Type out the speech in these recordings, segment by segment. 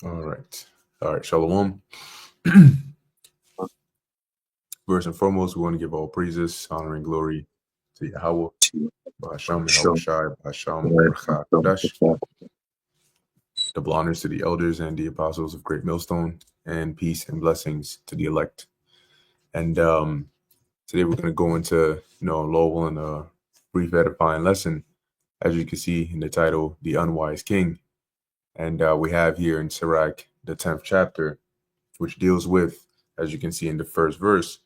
All right. All right. Shalom. First and foremost, we want to give all praises, honor, and glory to Yahweh, Ba'asham, Yahweh Show Shai, Ba'asham, right. Baraka, Kodash. Double honors to the elders and the apostles of Great Millstone, and peace and blessings to the elect. And today we're going to go into, Lowell and a brief edifying lesson, as you can see in the title, The Unwise King. And we have here in Sirach, the 10th chapter, which deals with, as you can see in the first verse,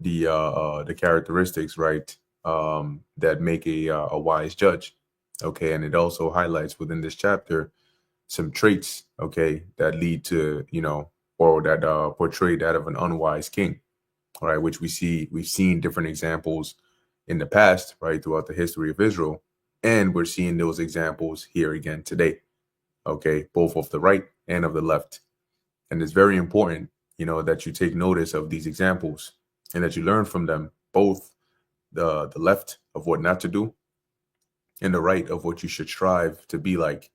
the characteristics, right, that make a wise judge. Okay, and it also highlights within this chapter some traits, okay, that lead to, or that portray that of an unwise king, all right, which we've seen different examples in the past, right, throughout the history of Israel, and we're seeing those examples here again today, okay, both of the right and of the left. And it's very important, that you take notice of these examples and that you learn from them, both the left of what not to do and the right of what you should strive to be like.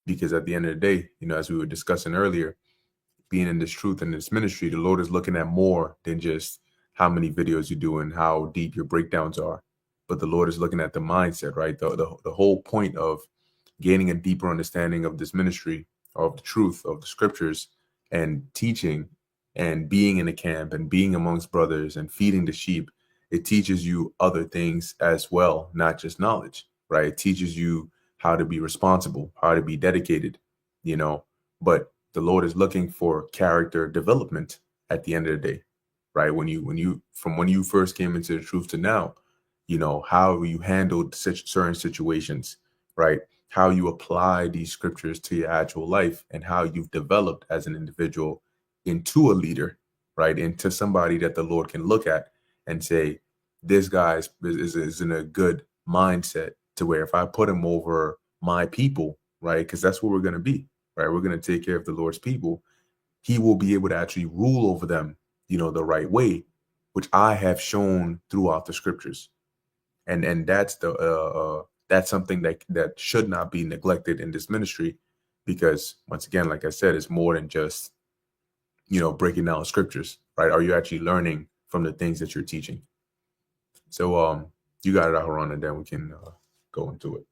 Because at the end of the day, as we were discussing earlier, being in this truth and this ministry, the Lord is looking at more than just how many videos you do and how deep your breakdowns are. But the Lord is looking at the mindset, right? The whole point of gaining a deeper understanding of this ministry, of the truth of the scriptures, and teaching and being in a camp and being amongst brothers and feeding the sheep, it teaches you other things as well, not just knowledge, right? It teaches you how to be responsible, how to be dedicated, but the Lord is looking for character development at the end of the day, right? When you first came into the truth to now, how you handled such certain situations, right? How you apply these scriptures to your actual life and how you've developed as an individual into a leader, right? Into somebody that the Lord can look at and say, this guy is in a good mindset to where if I put him over my people, right? Because that's what we're going to be, right? We're going to take care of the Lord's people. He will be able to actually rule over them, the right way, which I have shown throughout the scriptures. And that's something that should not be neglected in this ministry, because once again, like I said, it's more than just breaking down scriptures, right? Are you actually learning from the things that you're teaching? So you got it, Aharon, and then we can go into it.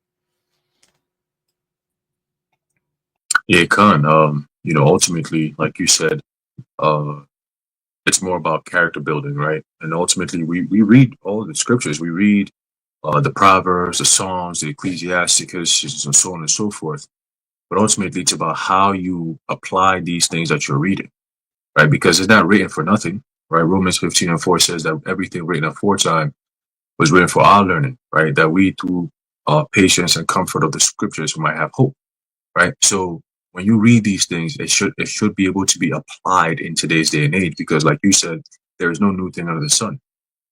Yeah, Khan. Ultimately, like you said, uh, it's more about character building, right? And ultimately, we read all the scriptures. We read the Proverbs, the Psalms, the Ecclesiasticus, and so on and so forth. But ultimately, it's about how you apply these things that you're reading, right? Because it's not written for nothing, right? Romans 15:4 says that everything written aforetime was written for our learning, right? That we, through patience and comfort of the scriptures, might have hope, right? So when you read these things, it should be able to be applied in today's day and age, because, like you said, there is no new thing under the sun,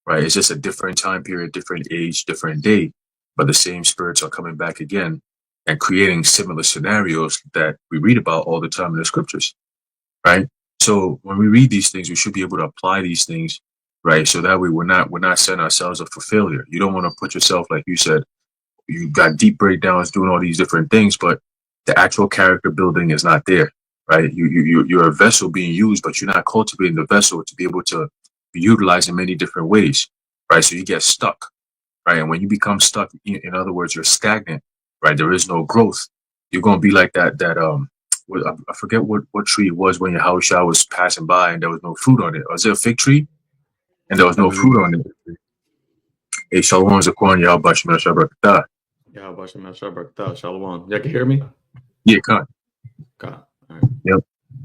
right? It's just a different time period, different age, different day, but the same spirits are coming back again and creating similar scenarios that we read about all the time in the scriptures, right? So when we read these things, we should be able to apply these things, right? So that way we're not setting ourselves up for failure. You don't want to put yourself, like you said, you got deep breakdowns doing all these different things, but the actual character building is not there, right? You're a vessel being used, but you're not cultivating the vessel to be able to be utilized in many different ways, right? So you get stuck, right? And when you become stuck, in other words, you're stagnant, right? There is no growth. You're going to be like I forget what tree it was when your house was passing by and there was no fruit on it. Was it a fig tree? And there was I no believe fruit it on was. it. Hey, Shalom Zakwan, Yahbashim Shabrakata. Yeah, Bashem Yashabak Shalom. Y'all can hear me? Yeah, Khan. God. All right.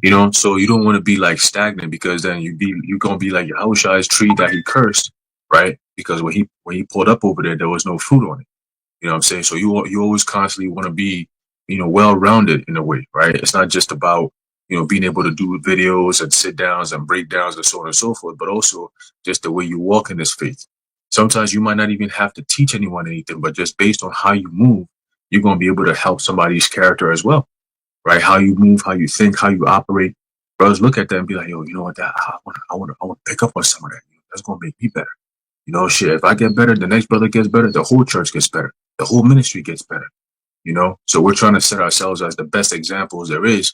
Yep. So you don't want to be like stagnant, because then you're gonna be like Yahushua's tree that he cursed, right? Because when he pulled up over there was no fruit on it. You know what I'm saying? So you always constantly want to be, well rounded in a way, right? It's not just about, being able to do videos and sit downs and breakdowns and so on and so forth, but also just the way you walk in this faith. Sometimes you might not even have to teach anyone anything, but just based on how you move, you're gonna be able to help somebody's character as well, right? How you move, how you think, how you operate. Brothers look at that and be like, yo, you know what? That I want to pick up on some of that. That's gonna make me better. Shit. If I get better, the next brother gets better, the whole church gets better, the whole ministry gets better. So we're trying to set ourselves as the best examples there is,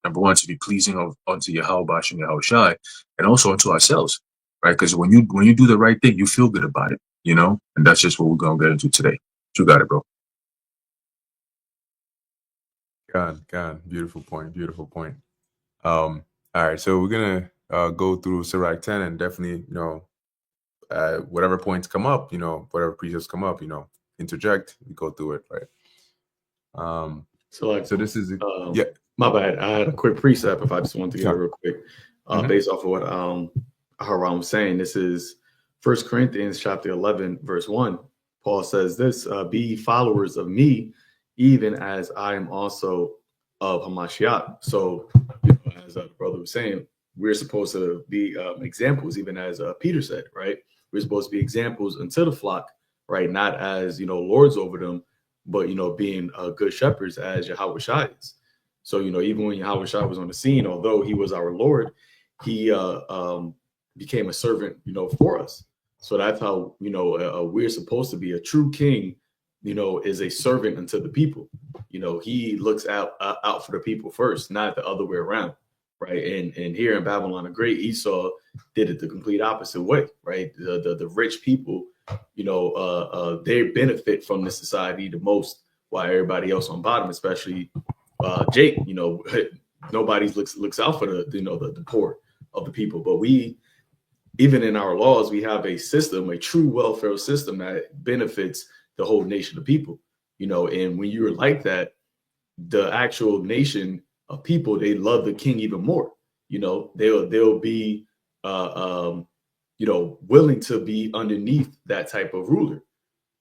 Number one, to be pleasing unto Yahweh and Yahushai, and also unto ourselves, right? Because when you do the right thing, you feel good about it, and that's just what we're gonna get into today. You got it, bro. God, beautiful point, beautiful point. All right, so we're gonna go through Sirach 10 and definitely, whatever points come up, whatever precepts come up, interject, we go through it, right? So this is yeah. My bad. I had a quick precept if I just wanted to get it real quick. Based off of what Haram was saying. This is 1 Corinthians chapter 11, verse 1. Paul says this, be followers of me, even as I am also of Hamashiach. So, as the brother was saying, we're supposed to be examples, even as Peter said, right? We're supposed to be examples unto the flock, right? Not as, lords over them, but, being good shepherds as Yahweh Shai is. So, even when Yahweh Shai was on the scene, although he was our Lord, he became a servant, for us. So that's how, we're supposed to be. A true king, is a servant unto the people. He looks out for the people first, not the other way around, right? And here in Babylon the Great, Esau did it the complete opposite way, right? The rich people, they benefit from the society the most, while everybody else on bottom, especially Jake, nobody looks out for the poor of the people. But we, even in our laws, we have a system, a true welfare system that benefits the whole nation of people. And when you're like that, the actual nation of people, they love the king even more. They'll be willing to be underneath that type of ruler,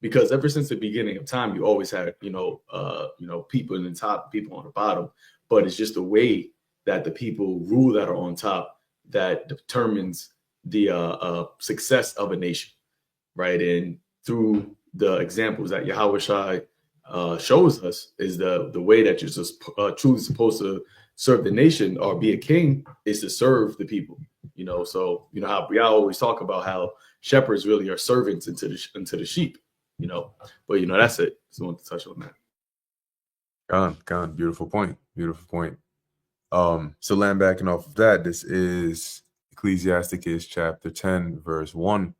because ever since the beginning of time, you always had people in the top, people on the bottom, but it's just the way that the people rule that are on top that determines the success of a nation, right? And through the examples that Yahweh Shai shows us, is the way that you're just truly supposed to serve the nation or be a king, is to serve the people. So how we always talk about how shepherds really are servants into the sheep. But that's it. Just want to touch on that. Gone. Beautiful point. Beautiful point. So land backing off of that, this is Ecclesiasticus chapter 10, verse 1.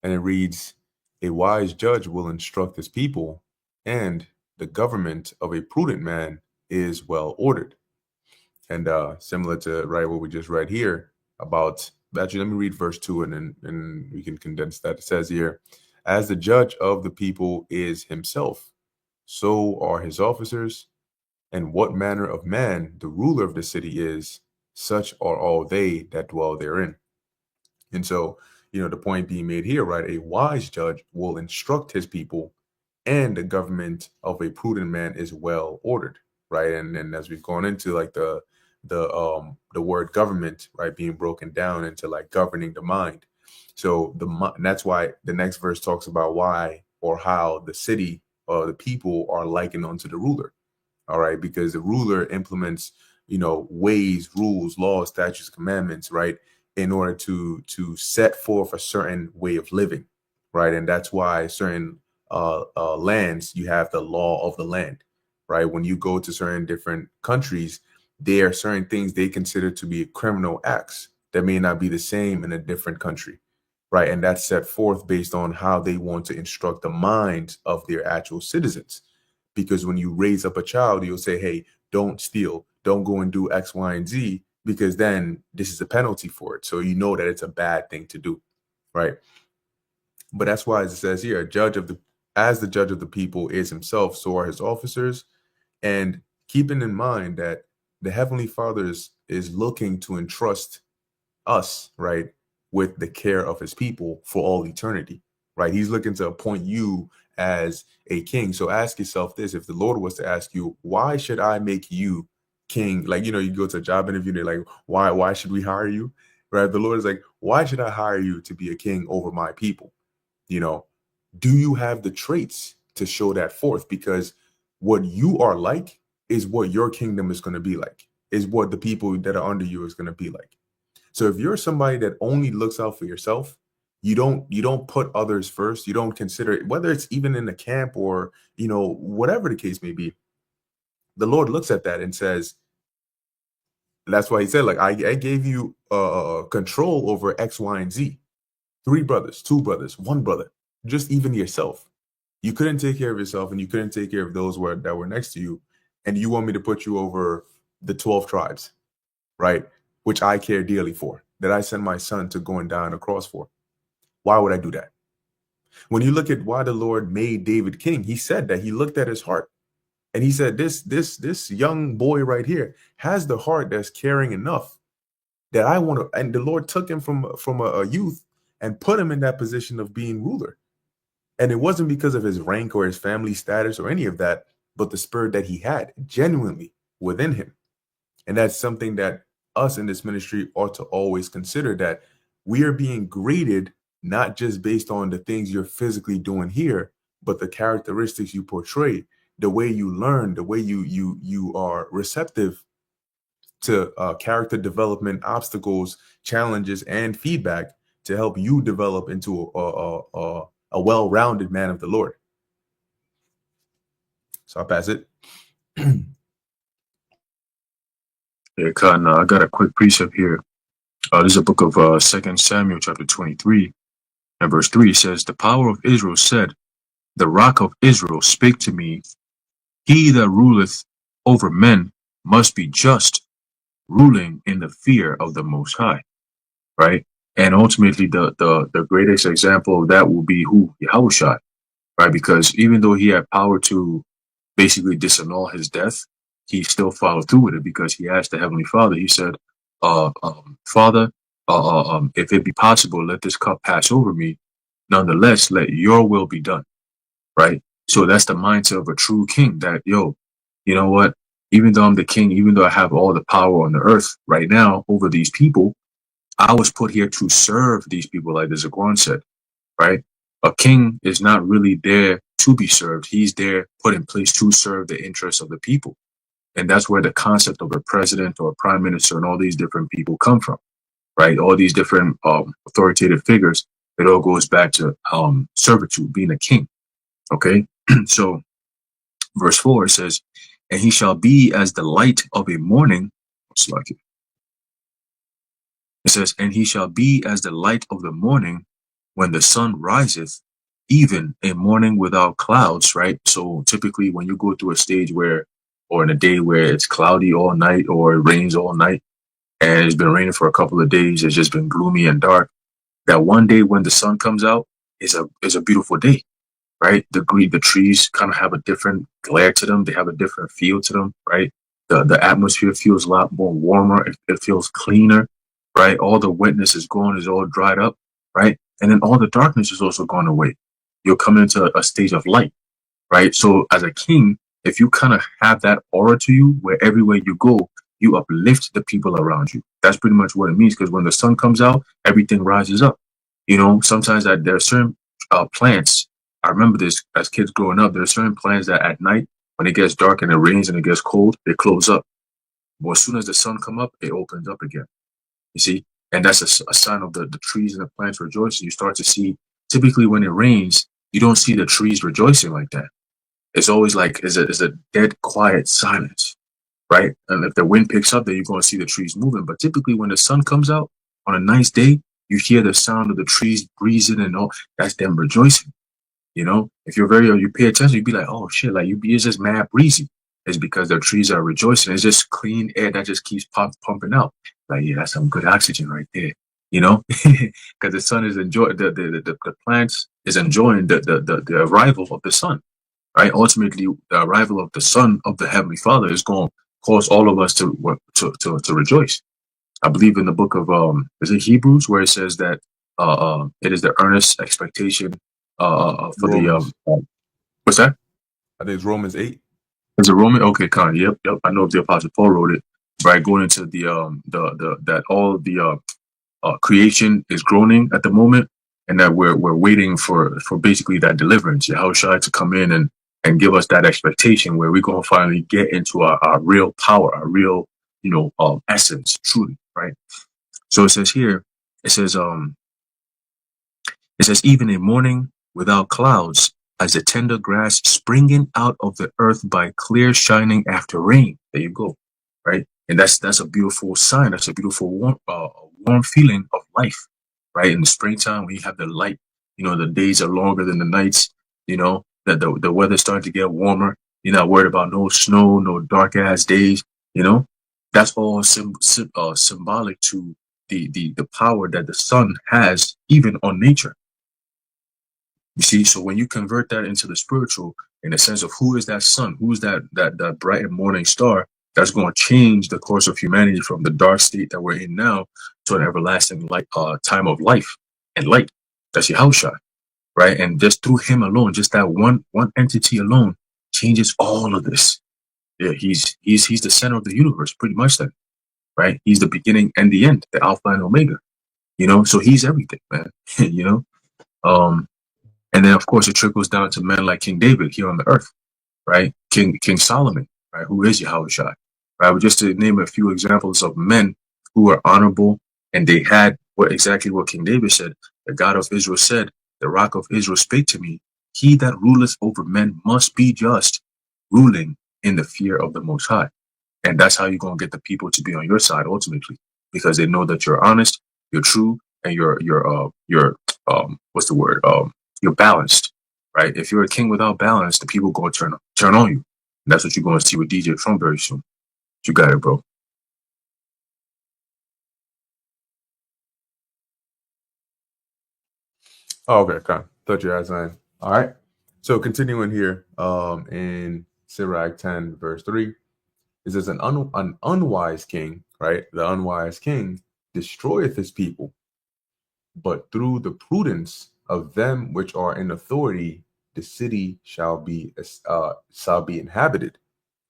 And it reads, a wise judge will instruct his people, and the government of a prudent man is well ordered. And similar to what we just read here about, actually, let me read verse 2 and we can condense that. It says here, as the judge of the people is himself, so are his officers, and what manner of man the ruler of the city is, such are all they that dwell therein. And so, the point being made here, right? A wise judge will instruct his people, and the government of a prudent man is well ordered, right? And as we've gone into like the word government, right, being broken down into like governing the mind. So and that's why the next verse talks about why or how the city or the people are likened unto the ruler. All right, because the ruler implements, ways, rules, laws, statutes, commandments, right, in order to set forth a certain way of living, right, and that's why certain lands, you have the law of the land, right. When you go to certain different countries, there are certain things they consider to be criminal acts that may not be the same in a different country, right, and that's set forth based on how they want to instruct the minds of their actual citizens. Because when you raise up a child, you'll say, hey, don't steal, don't go and do X, Y, and Z, because then this is a penalty for it. So you know that it's a bad thing to do, right? But that's why it says here, as the judge of the people is himself, so are his officers. And keeping in mind that the Heavenly Father is looking to entrust us, right, with the care of his people for all eternity, right? He's looking to appoint you as a king. So ask yourself this: if the Lord was to ask you, why should I make you king? Like, you go to a job interview, they're like, why should we hire you? Right? The Lord is like, why should I hire you to be a king over my people? Do you have the traits to show that forth? Because what you are like is what your kingdom is going to be like, is what the people that are under you is going to be like. So if you're somebody that only looks out for yourself, you don't put others first, you don't consider it, whether it's even in the camp or, whatever the case may be, the Lord looks at that and says, That's why he said, like, I gave you control over X, Y, and Z. 3 brothers, 2 brothers, 1 brother, just even yourself. You couldn't take care of yourself, and you couldn't take care of those that were next to you. And you want me to put you over the 12 tribes, right? Which I care dearly for, that I send my son to go and die on the cross for. Why would I do that? When you look at why the Lord made David king, he said that he looked at his heart. And he said, this young boy right here has the heart that's caring enough that I want to. And the Lord took him from a youth and put him in that position of being ruler. And it wasn't because of his rank or his family status or any of that, but the spirit that he had genuinely within him. And that's something that us in this ministry ought to always consider, that we are being graded not just based on the things you're physically doing here, but the characteristics you portray, the way you learn, the way you are receptive to character development, obstacles, challenges, and feedback to help you develop into a well-rounded man of the Lord. So I'll pass it. Yeah, Cotton, I got a quick precept here. This is a book of 2 Samuel chapter 23 and verse 3. It says, the power of Israel said, the rock of Israel spake to me, he that ruleth over men must be just, ruling in the fear of the Most High, right? And ultimately, the greatest example of that will be who? Yahushua, right? Because even though he had power to basically disannul his death, he still followed through with it because he asked the Heavenly Father, he said, Father, if it be possible, let this cup pass over me. Nonetheless, let your will be done, right? So that's the mindset of a true king, that, yo, you know what? Even though I'm the king, even though I have all the power on the earth right now over these people, I was put here to serve these people, like the Zaquan said, right? A king is not really there to be served. He's there put in place to serve the interests of the people. And that's where the concept of a president or a prime minister and all these different people come from, right? All these different authoritative figures, it all goes back to servitude, being a king, okay? So verse 4 says, and he shall be as the light of a morning. It says, and he shall be as the light of the morning when the sun riseth, even a morning without clouds, right? So typically when you go through a stage where, or in a day where it's cloudy all night or it rains all night, and it's been raining for a couple of days, it's just been gloomy and dark, that one day when the sun comes out is a beautiful day, right? The trees kind of have a different glare to them. They have a different feel to them, right? The atmosphere feels a lot more warmer. It feels cleaner, right? All the wetness is gone, is all dried up, right? And then all the darkness is also gone away. You'll come into a stage of light, right? So as a king, if you kind of have that aura to you, where everywhere you go, you uplift the people around you. That's pretty much what it means. Because when the sun comes out, everything rises up. You know, sometimes there are certain plants. I remember this as kids growing up. There are certain plants that at night, when it gets dark and it rains and it gets cold, they close up. But as soon as the sun come up, it opens up again. You see, and that's a sign of the trees and the plants rejoicing. You start to see, typically when it rains, you don't see the trees rejoicing like that. It's always like is a dead quiet silence, right? And if the wind picks up, then you're going to see the trees moving. But typically when the sun comes out on a nice day, you hear the sound of the trees breezing and all. That's them rejoicing. You know, if you're you pay attention, you'd be like, oh shit, like it's just mad breezy. It's because the trees are rejoicing. It's just clean air that just keeps pumping out. Like, yeah, that's some good oxygen right there. You know, because the sun is enjoying the plants is enjoying the arrival of the sun, right? Ultimately, the arrival of the Son of the Heavenly Father is going to cause all of us to rejoice. I believe in the book of is it Hebrews, where it says that it is the earnest expectation for Romans. what's that? I think it's Romans 8. Is it Roman? Okay, Con. Yep. I know if the Apostle Paul wrote it, right? Going into the that all the creation is groaning at the moment, and that we're waiting for basically that deliverance, Yahushua to come in and give us that expectation where we're gonna finally get into our real power, our real essence, truly, right? So it says here, it says even a morning without clouds, as the tender grass springing out of the earth by clear shining after rain. There you go, right? And that's a beautiful sign. That's a beautiful warm feeling of life, right? In the springtime, when you have the light, the days are longer than the nights, that the weather's starting to get warmer. You're not worried about no snow, no dark ass days, you know. That's all symbolic to the power that the sun has even on nature. You see, so when you convert that into the spiritual, in the sense of who is that sun, who is that bright and morning star that's going to change the course of humanity from the dark state that we're in now to an everlasting light, time of life and light. That's Yahushua, right? And just through him alone, just that one entity alone changes all of this. Yeah, he's the center of the universe, pretty much. Then, right? He's the beginning and the end, the Alpha and Omega. So he's everything, man. you know. Um, and then, of course, it trickles down to men like King David here on the earth, right? King Solomon, right? Who is Yahushua, right? But just to name a few examples of men who were honorable and they had exactly what King David said. The God of Israel said, "The Rock of Israel spake to me. He that ruleth over men must be just, ruling in the fear of the Most High." And that's how you're gonna get the people to be on your side ultimately, because they know that you're honest, you're true, and you're what's the word you're balanced, right? If you're a king without balance, the people going to turn on you. And that's what you're going to see with DJ Trump very soon. You got it, bro. Oh, okay, okay. Thought you had something. All right. So continuing here, in Sirach 10, verse 3, it says, an unwise king, right? The unwise king destroyeth his people, but through the prudence of them which are in authority, the city shall be inhabited,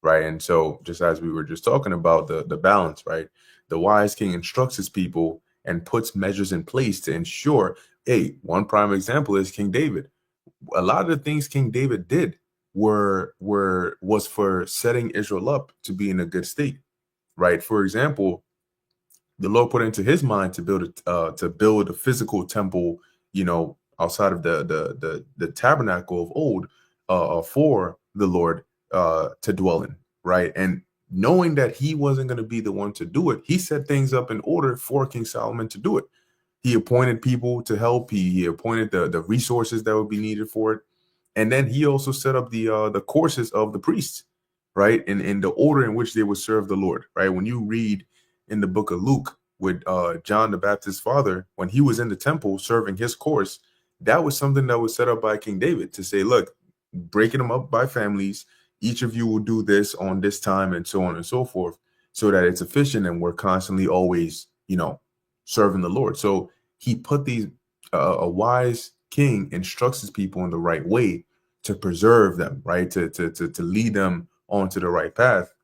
right? And so, just as we were just talking about the balance, right? The wise king instructs his people and puts measures in place to ensure. Hey, one prime example is King David. A lot of the things King David did was for setting Israel up to be in a good state, right? For example, the Lord put into his mind to build a physical temple, outside of the tabernacle of old, for the Lord to dwell in, right? And knowing that he wasn't going to be the one to do it, he set things up in order for King Solomon to do it. He appointed people to help. He appointed the resources that would be needed for it, and then he also set up the courses of the priests, right, in the order in which they would serve the Lord, right. When you read in the book of Luke with John the Baptist's father, when he was in the temple serving his course, that was something that was set up by King David to say, look, breaking them up by families, each of you will do this on this time, and so on and so forth, so that it's efficient and we're constantly always, serving the Lord. So he put these a wise king instructs his people in the right way to preserve them, right, to lead them onto the right path,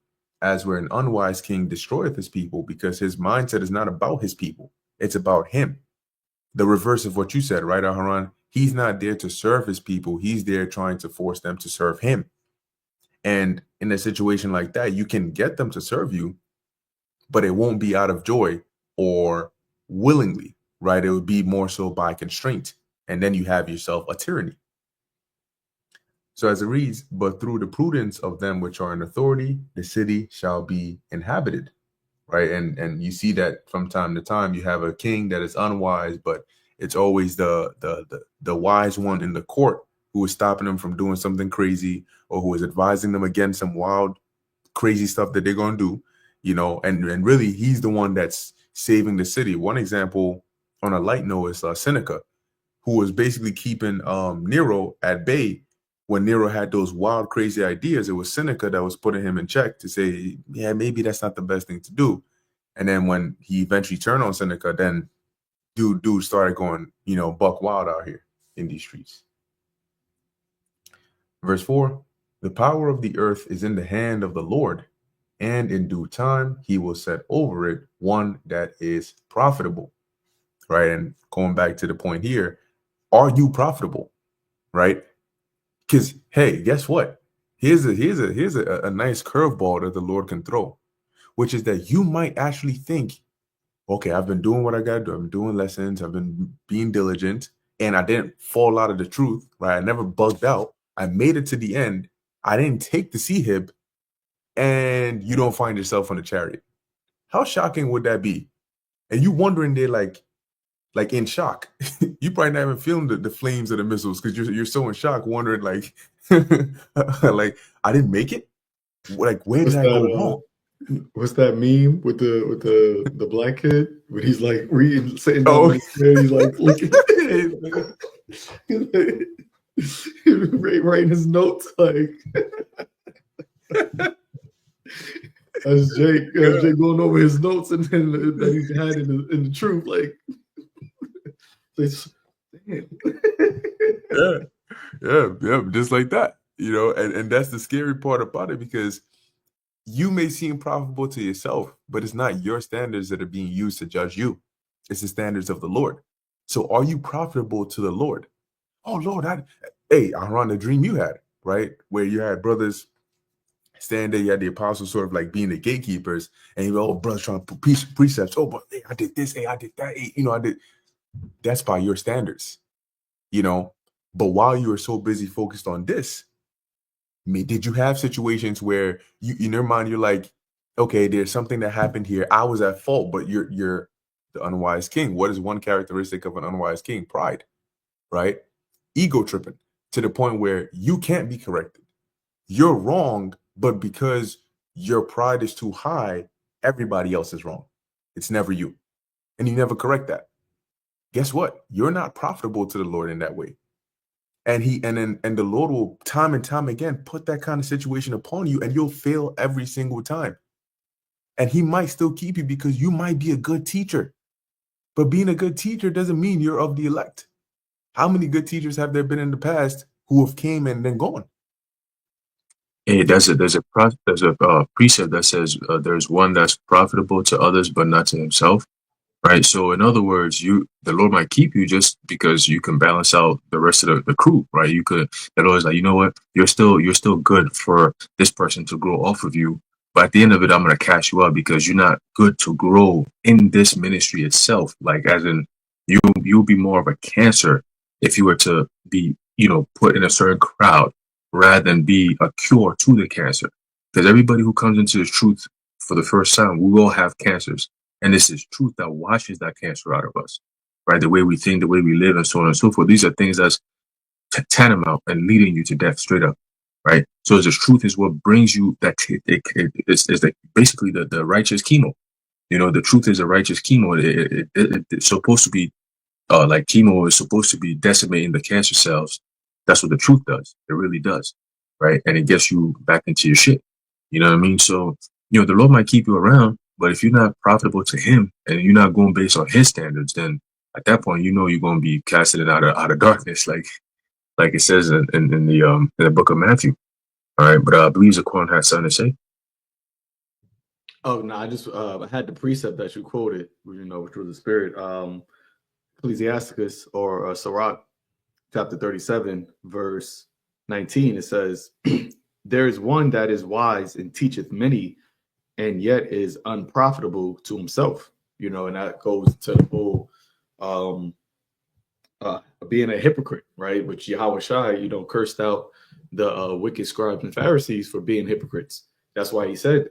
as where an unwise king destroyeth his people, because his mindset is not about his people, it's about him. The reverse of what you said, right, Aharon? He's not there to serve his people, he's there trying to force them to serve him. And in a situation like that, you can get them to serve you, but it won't be out of joy or willingly, right? It would be more so by constraint. And then you have yourself a tyranny. So as it reads, but through the prudence of them which are in authority, the city shall be inhabited, right? And you see that from time to time, you have a king that is unwise, but it's always the wise one in the court who is stopping them from doing something crazy, or who is advising them against some wild, crazy stuff that they're going to do, and really he's the one that's saving the city. One example on a light note is Seneca, who was basically keeping Nero at bay. When Nero had those wild, crazy ideas, it was Seneca that was putting him in check to say, yeah, maybe that's not the best thing to do. And then when he eventually turned on Seneca, then dude started going, buck wild out here in these streets. Verse 4, the power of the earth is in the hand of the Lord, and in due time he will set over it one that is profitable, right? And going back to the point here, are you profitable, right? Because, hey, guess what? Here's a nice curveball that the Lord can throw, which is that you might actually think, okay, I've been doing what I got to do. I've been doing lessons. I've been being diligent, and I didn't fall out of the truth, right? I never bugged out. I made it to the end. I didn't take the C-hib, and you don't find yourself on the chariot. How shocking would that be? And you wondering they're like in shock. You probably not even feeling the flames of the missiles because you're so in shock, wondering like, like I didn't make it. Like where did I go wrong? What's that meme with the black kid when he's like reading, sitting down Oh, on his chair, he's like looking, writing his notes like. As Jake going over his notes and then that he's had in the truth, like, yeah, just like that, and that's the scary part about it, because you may seem profitable to yourself, but it's not your standards that are being used to judge you. It's the standards of the Lord. So are you profitable to the Lord? Oh Lord, I run the dream you had, right? Where you had brothers stand there, you had the apostles sort of like being the gatekeepers, and you were, brothers trying to preach precepts. Oh, but hey, I did this, hey, I did that, hey, I did. That's by your standards, But while you were so busy focused on this, did you have situations where you, in your mind, you're like, okay, there's something that happened here. I was at fault, but you're the unwise king. What is one characteristic of an unwise king? Pride, right? Ego tripping to the point where you can't be corrected. You're wrong, but because your pride is too high, everybody else is wrong. It's never you. And you never correct that. Guess what? You're not profitable to the Lord in that way. And the Lord will time and time again put that kind of situation upon you, and you'll fail every single time. And he might still keep you because you might be a good teacher. But being a good teacher doesn't mean you're of the elect. How many good teachers have there been in the past who have came and then gone? Hey, there's a precept that says there's one that's profitable to others, but not to himself. Right. So in other words, the Lord might keep you just because you can balance out the rest of the crew, right? The Lord's like, you know what, you're still good for this person to grow off of you. But at the end of it, I'm gonna cash you out because you're not good to grow in this ministry itself. Like as in you'll be more of a cancer if you were to be, put in a certain crowd rather than be a cure to the cancer. Because everybody who comes into the truth for the first time, we all have cancers. And this is truth that washes that cancer out of us, right? The way we think, the way we live, and so on and so forth. These are things that's tantamount and leading you to death straight up, right? So this truth is what brings you that it's basically the righteous chemo. The truth is a righteous chemo. It's supposed to be like chemo is supposed to be decimating the cancer cells. That's what the truth does. It really does, right? And it gets you back into your shit. You know what I mean? So, the Lord might keep you around, but if you're not profitable to him and you're not going based on his standards, then at that point, you're going to be casted out of darkness, like it says in the book of Matthew. All right. But I believe Zaquan has something to say. Oh no, I just I had the precept that you quoted, which was the spirit. Ecclesiasticus or Sirach, chapter 37, verse 19. It says, "There is one that is wise and teacheth many, and yet is unprofitable to himself." And that goes to the whole being a hypocrite, right? Which Yahweh Shai, cursed out the wicked scribes and Pharisees for being hypocrites. That's why he said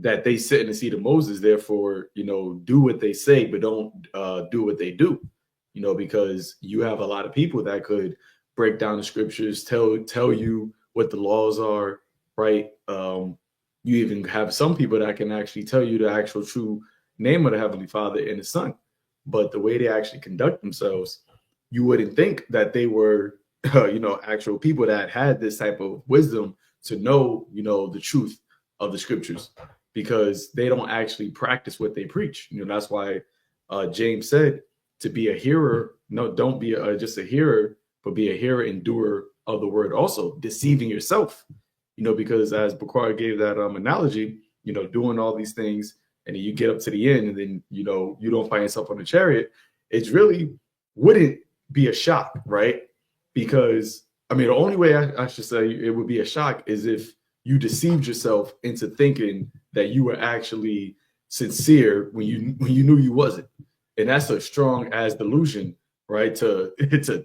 that they sit in the seat of Moses, therefore, do what they say, but don't do what they do, because you have a lot of people that could break down the scriptures, tell you what the laws are, right? You even have some people that can actually tell you the actual true name of the Heavenly Father and the Son. But the way they actually conduct themselves, you wouldn't think that they were, actual people that had this type of wisdom to know, the truth of the scriptures, because they don't actually practice what they preach. That's why James said to be a hearer, no, don't be just a hearer, but be a hearer and doer of the word also, deceiving yourself, because as Bakar gave that analogy, doing all these things, and then you get up to the end, and then, you don't find yourself on a chariot, it's really wouldn't be a shock, right? Because, the only way I should say it would be a shock is if you deceived yourself into thinking that you were actually sincere when you knew you wasn't. And that's a strong as delusion, right? To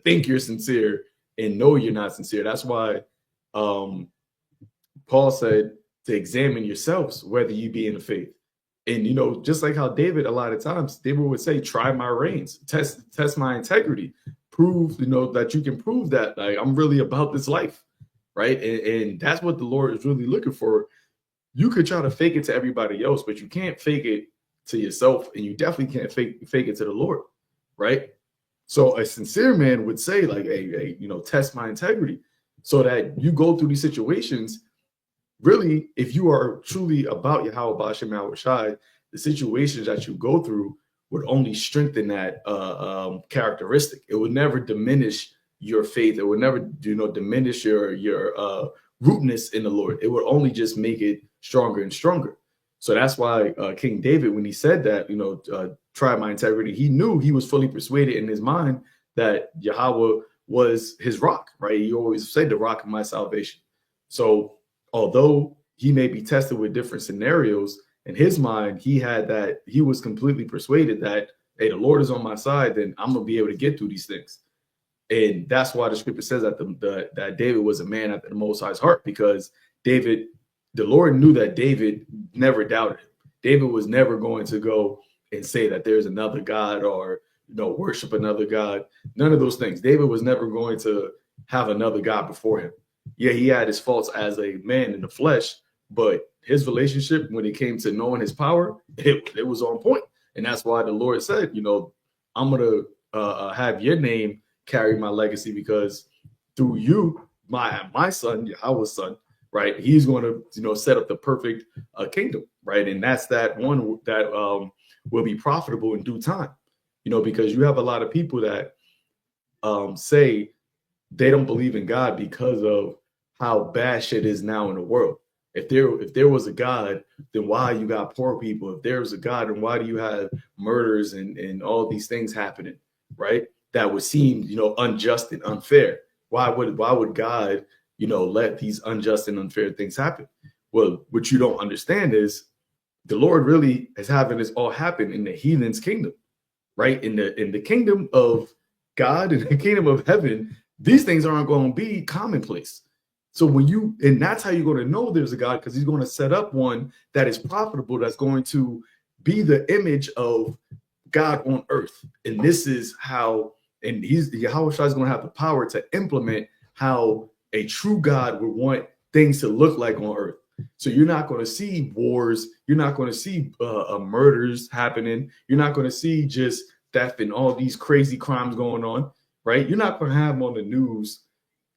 think you're sincere and know you're not sincere. That's why Paul said to examine yourselves whether you be in the faith. And, you know, just like how David, a lot of times, David would say, try my reins, test my integrity, prove, you know, that you can prove that like I'm really about this life. Right. And that's what the Lord is really looking for. You could try to fake it to everybody else, but you can't fake it to yourself. And you definitely can't fake it to the Lord. Right. So a sincere man would say, like, hey, you know, test my integrity so that you go through these situations. Really, if you are truly about Yahweh Bashem Yahweh Shai, the situations that you go through would only strengthen that characteristic. It would never diminish your faith. It would never, you know, diminish your rootness in the Lord. It would only just make it stronger and stronger. So that's why King David, when he said that, you know, try my integrity, he knew, he was fully persuaded in his mind that Yahweh was his rock, right? He always said the rock of my salvation. So although he may be tested with different scenarios, in his mind, he had that, he was completely persuaded that, hey, the Lord is on my side, then I'm gonna be able to get through these things. And that's why the scripture says that that David was a man after the Most High's heart, because David, the Lord knew that David never doubted him. David was never going to go and say that there's another God, or, you know, worship another God. None of those things. David was never going to have another God before him. Yeah, he had his faults as a man in the flesh, but his relationship, when it came to knowing his power, it was on point. And that's why the Lord said, you know, I'm going to have your name carry my legacy, because through you, my son, Yahweh's son, right, he's going to, you know, set up the perfect kingdom, right? And that's that one that will be profitable in due time, you know, because you have a lot of people that say they don't believe in God because of how bad shit is now in the world. If there was a God, then why you got poor people? If there was a God, then why do you have murders and all these things happening, right? That would seem, you know, unjust and unfair. Why would God, you know, let these unjust and unfair things happen? Well, what you don't understand is the Lord really is having this all happen in the heathen's kingdom, right? In the kingdom of God, in the kingdom of heaven, these things aren't going to be commonplace. So when you, and that's how you're going to know there's a God, because he's going to set up one that is profitable, that's going to be the image of God on earth. And this is how, and Yahweh Shai is going to have the power to implement how a true God would want things to look like on earth. So you're not going to see wars. You're not going to see murders happening. You're not going to see just theft and all these crazy crimes going on, right? You're not going to have them on the news,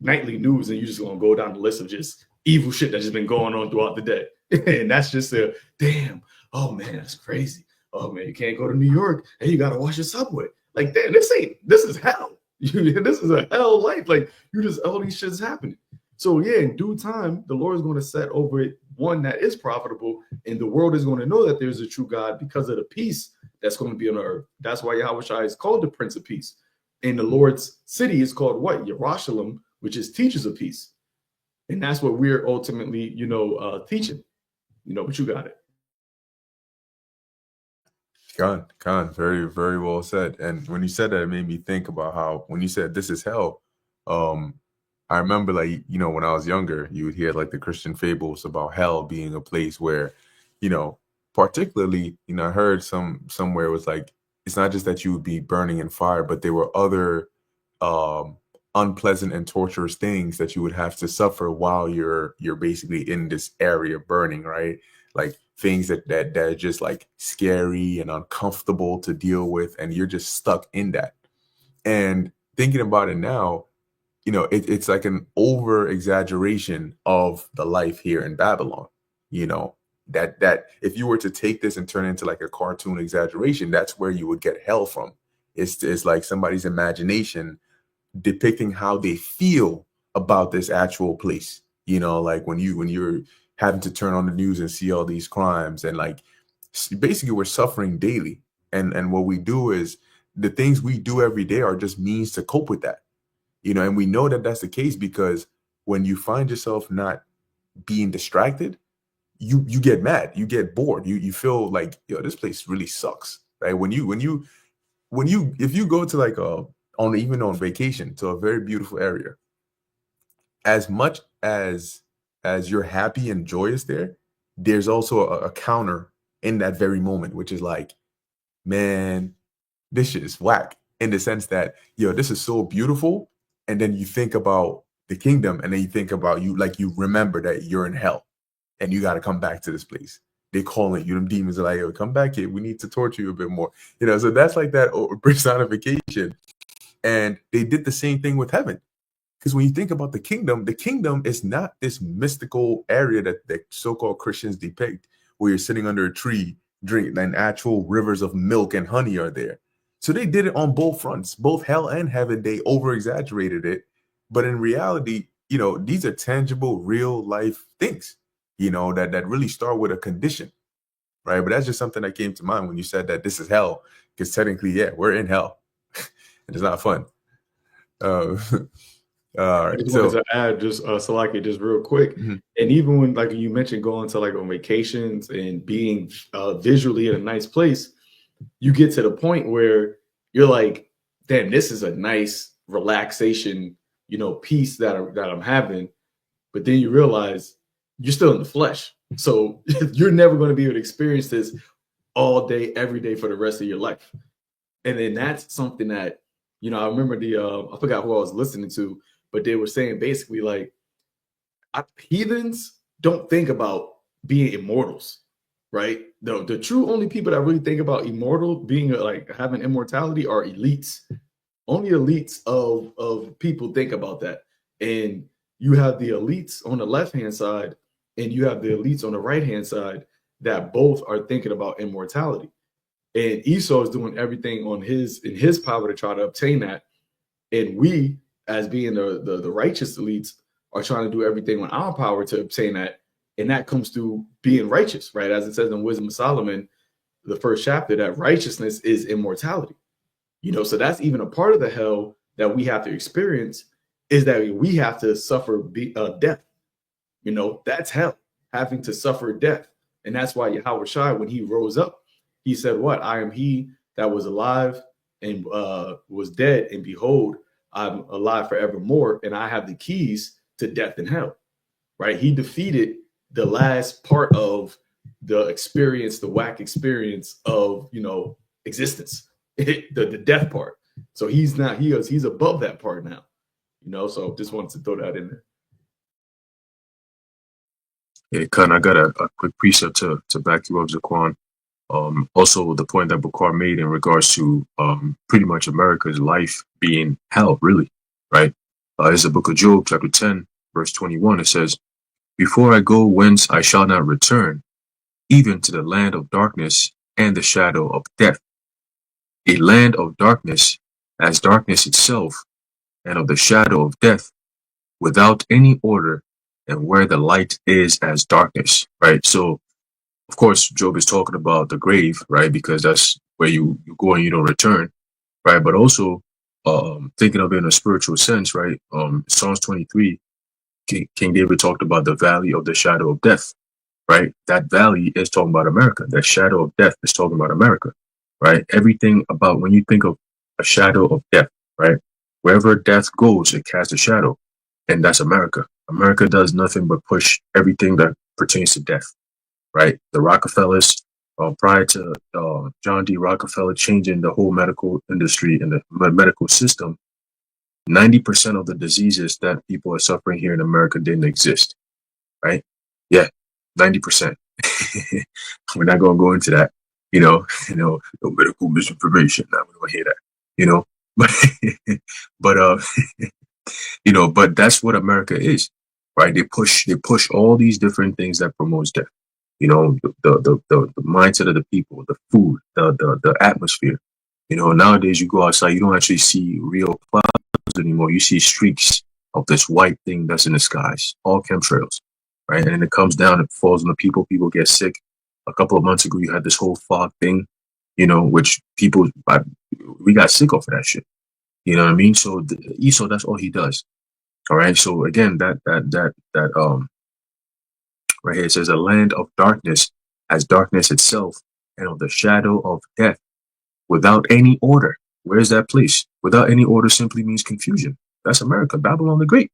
nightly news, and you're just going to go down the list of just evil shit that's just been going on throughout the day. And that's just a damn, oh man, that's crazy. Oh man, you can't go to New York and you got to wash your subway. Like, damn, this is hell. This is a hell life. Like, you just, all these shit's happening. So yeah, in due time, the Lord is going to set over it one that is profitable, and the world is going to know that there's a true God because of the peace that's going to be on the earth. That's why Yahweh Shai is called the Prince of Peace. And the Lord's city is called what? Yerushalayim, which is teachers of peace. And that's what we're ultimately, you know, teaching. You know, but you got it. Khan, very, very well said. And when you said that, it made me think about how, when you said this is hell, I remember, like, you know, when I was younger, you would hear like the Christian fables about hell being a place where, you know, particularly, you know, I heard somewhere it was like, it's not just that you would be burning in fire, but there were other unpleasant and torturous things that you would have to suffer while you're basically in this area burning, right? Like things that are just like scary and uncomfortable to deal with, and you're just stuck in that. And thinking about it now, you know, it's like an over exaggeration of the life here in Babylon. You know, that if you were to take this and turn it into like a cartoon exaggeration, that's where you would get hell from. It's like somebody's imagination depicting how they feel about this actual place. You know, like when you're having to turn on the news and see all these crimes, and like basically we're suffering daily. And what we do is the things we do every day are just means to cope with that. You know, and we know that that's the case because when you find yourself not being distracted, you get mad, you get bored, you feel like, yo, this place really sucks, right? If you go to like even on vacation to a very beautiful area, as much as you're happy and joyous there, there's also a counter in that very moment, which is like, man, this shit is whack, in the sense that, yo, this is so beautiful. And then you think about the kingdom, and then you think about, you remember that you're in hell and you got to come back to this place. They calling you, them demons are like, yo, come back here. We need to torture you a bit more. So that's like that personification. And they did the same thing with heaven. Because when you think about the kingdom is not this mystical area that so-called Christians depict, where you're sitting under a tree, drink, and actual rivers of milk and honey are there. So they did it on both fronts, both hell and heaven. They over-exaggerated it. But in reality, these are tangible, real life things, that really start with a condition, right? But that's just something that came to mind when you said that this is hell, because technically, yeah, we're in hell. And it's not fun. All right. I just wanted to add, just just real quick, and even when, like, you mentioned going to, like, on vacations and being visually in a nice place, you get to the point where you're like, damn, this is a nice relaxation, peace that I'm having. But then you realize you're still in the flesh, so you're never going to be able to experience this all day, every day for the rest of your life. And then that's something that, I remember I forgot who I was listening to, but they were saying basically, like, heathens don't think about being immortals, right? The true only people that really think about being like having immortality are elites. Only elites of people think about that. And you have the elites on the left-hand side, and you have the elites on the right-hand side that both are thinking about immortality. And Esau is doing everything in his power to try to obtain that. And we, as being the righteous elites, are trying to do everything on our power to obtain that. And that comes through being righteous, right? As it says in Wisdom of Solomon, the first chapter, that righteousness is immortality. So that's even a part of the hell that we have to experience, is that we have to suffer death. That's hell, having to suffer death. And that's why Yahweh Shai, when he rose up, he said, what? I am he that was alive and was dead, and behold, I'm alive forevermore, and I have the keys to death and hell, right? He defeated the last part of the experience, the whack experience of, existence, the death part. So he's above that part now, so just wanted to throw that in there. Yeah, Khan, I got a quick precept to back you up, Zaquan. Also, the point that Bakar made in regards to pretty much America's life being hell, really, right? It's the book of Job, chapter 10, verse 21. It says, before I go whence I shall not return, even to the land of darkness and the shadow of death. A land of darkness as darkness itself, and of the shadow of death, without any order, and where the light is as darkness, right? So, of course, Job is talking about the grave, right? Because that's where you go and you don't return, right? But also, thinking of it in a spiritual sense, right? Psalms 23, King David talked about the valley of the shadow of death, right? That valley is talking about America. That shadow of death is talking about America, right? Everything about, when you think of a shadow of death, right? Wherever death goes, it casts a shadow, and that's America. America does nothing but push everything that pertains to death, right? The Rockefellers, prior to John D. Rockefeller changing the whole medical industry and the medical system, 90% of the diseases that people are suffering here in America didn't exist, right? Yeah, 90%. We're not going to go into that, no medical misinformation. Now we don't hear that, but but that's what America is, right? They push all these different things that promotes death. The mindset of the people, the food, the atmosphere. Nowadays you go outside, you don't actually see real clouds anymore. You see streaks of this white thing that's in the skies, all chemtrails, right? And then it comes down, it falls on the people. People get sick. A couple of months ago, you had this whole fog thing, which we got sick off of that shit. You know what I mean? So Esau, that's all he does. All right. So again, that right here, it says a land of darkness as darkness itself, and of the shadow of death, without any order. Where's that place? Without any order simply means confusion. That's America, Babylon the Great,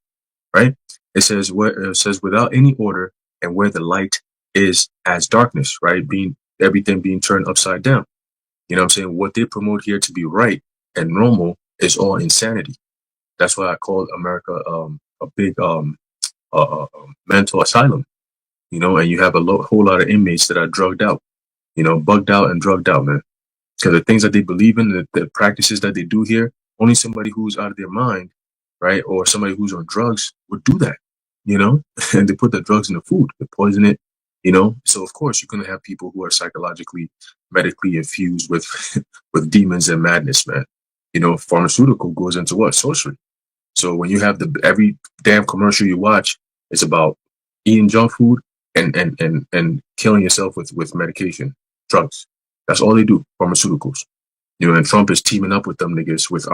right? It says without any order, and where the light is as darkness, right? Being everything being turned upside down. You know what I'm saying? What they promote here to be right and normal is all insanity. That's why I call America a big mental asylum. You know, and you have a whole lot of inmates that are drugged out. You know, bugged out and drugged out, man. Because the things that they believe in, the practices that they do here, only somebody who's out of their mind, right, or somebody who's on drugs would do that. You know, and they put the drugs in the food, they poison it. You know, so of course you're gonna have people who are psychologically, medically infused with with demons and madness, man. You know, pharmaceutical goes into what? Sorcery. So when you have every damn commercial you watch, it's about eating junk food and killing yourself with medication, drugs. That's all they do, pharmaceuticals. You know, and Trump is teaming up with them niggas with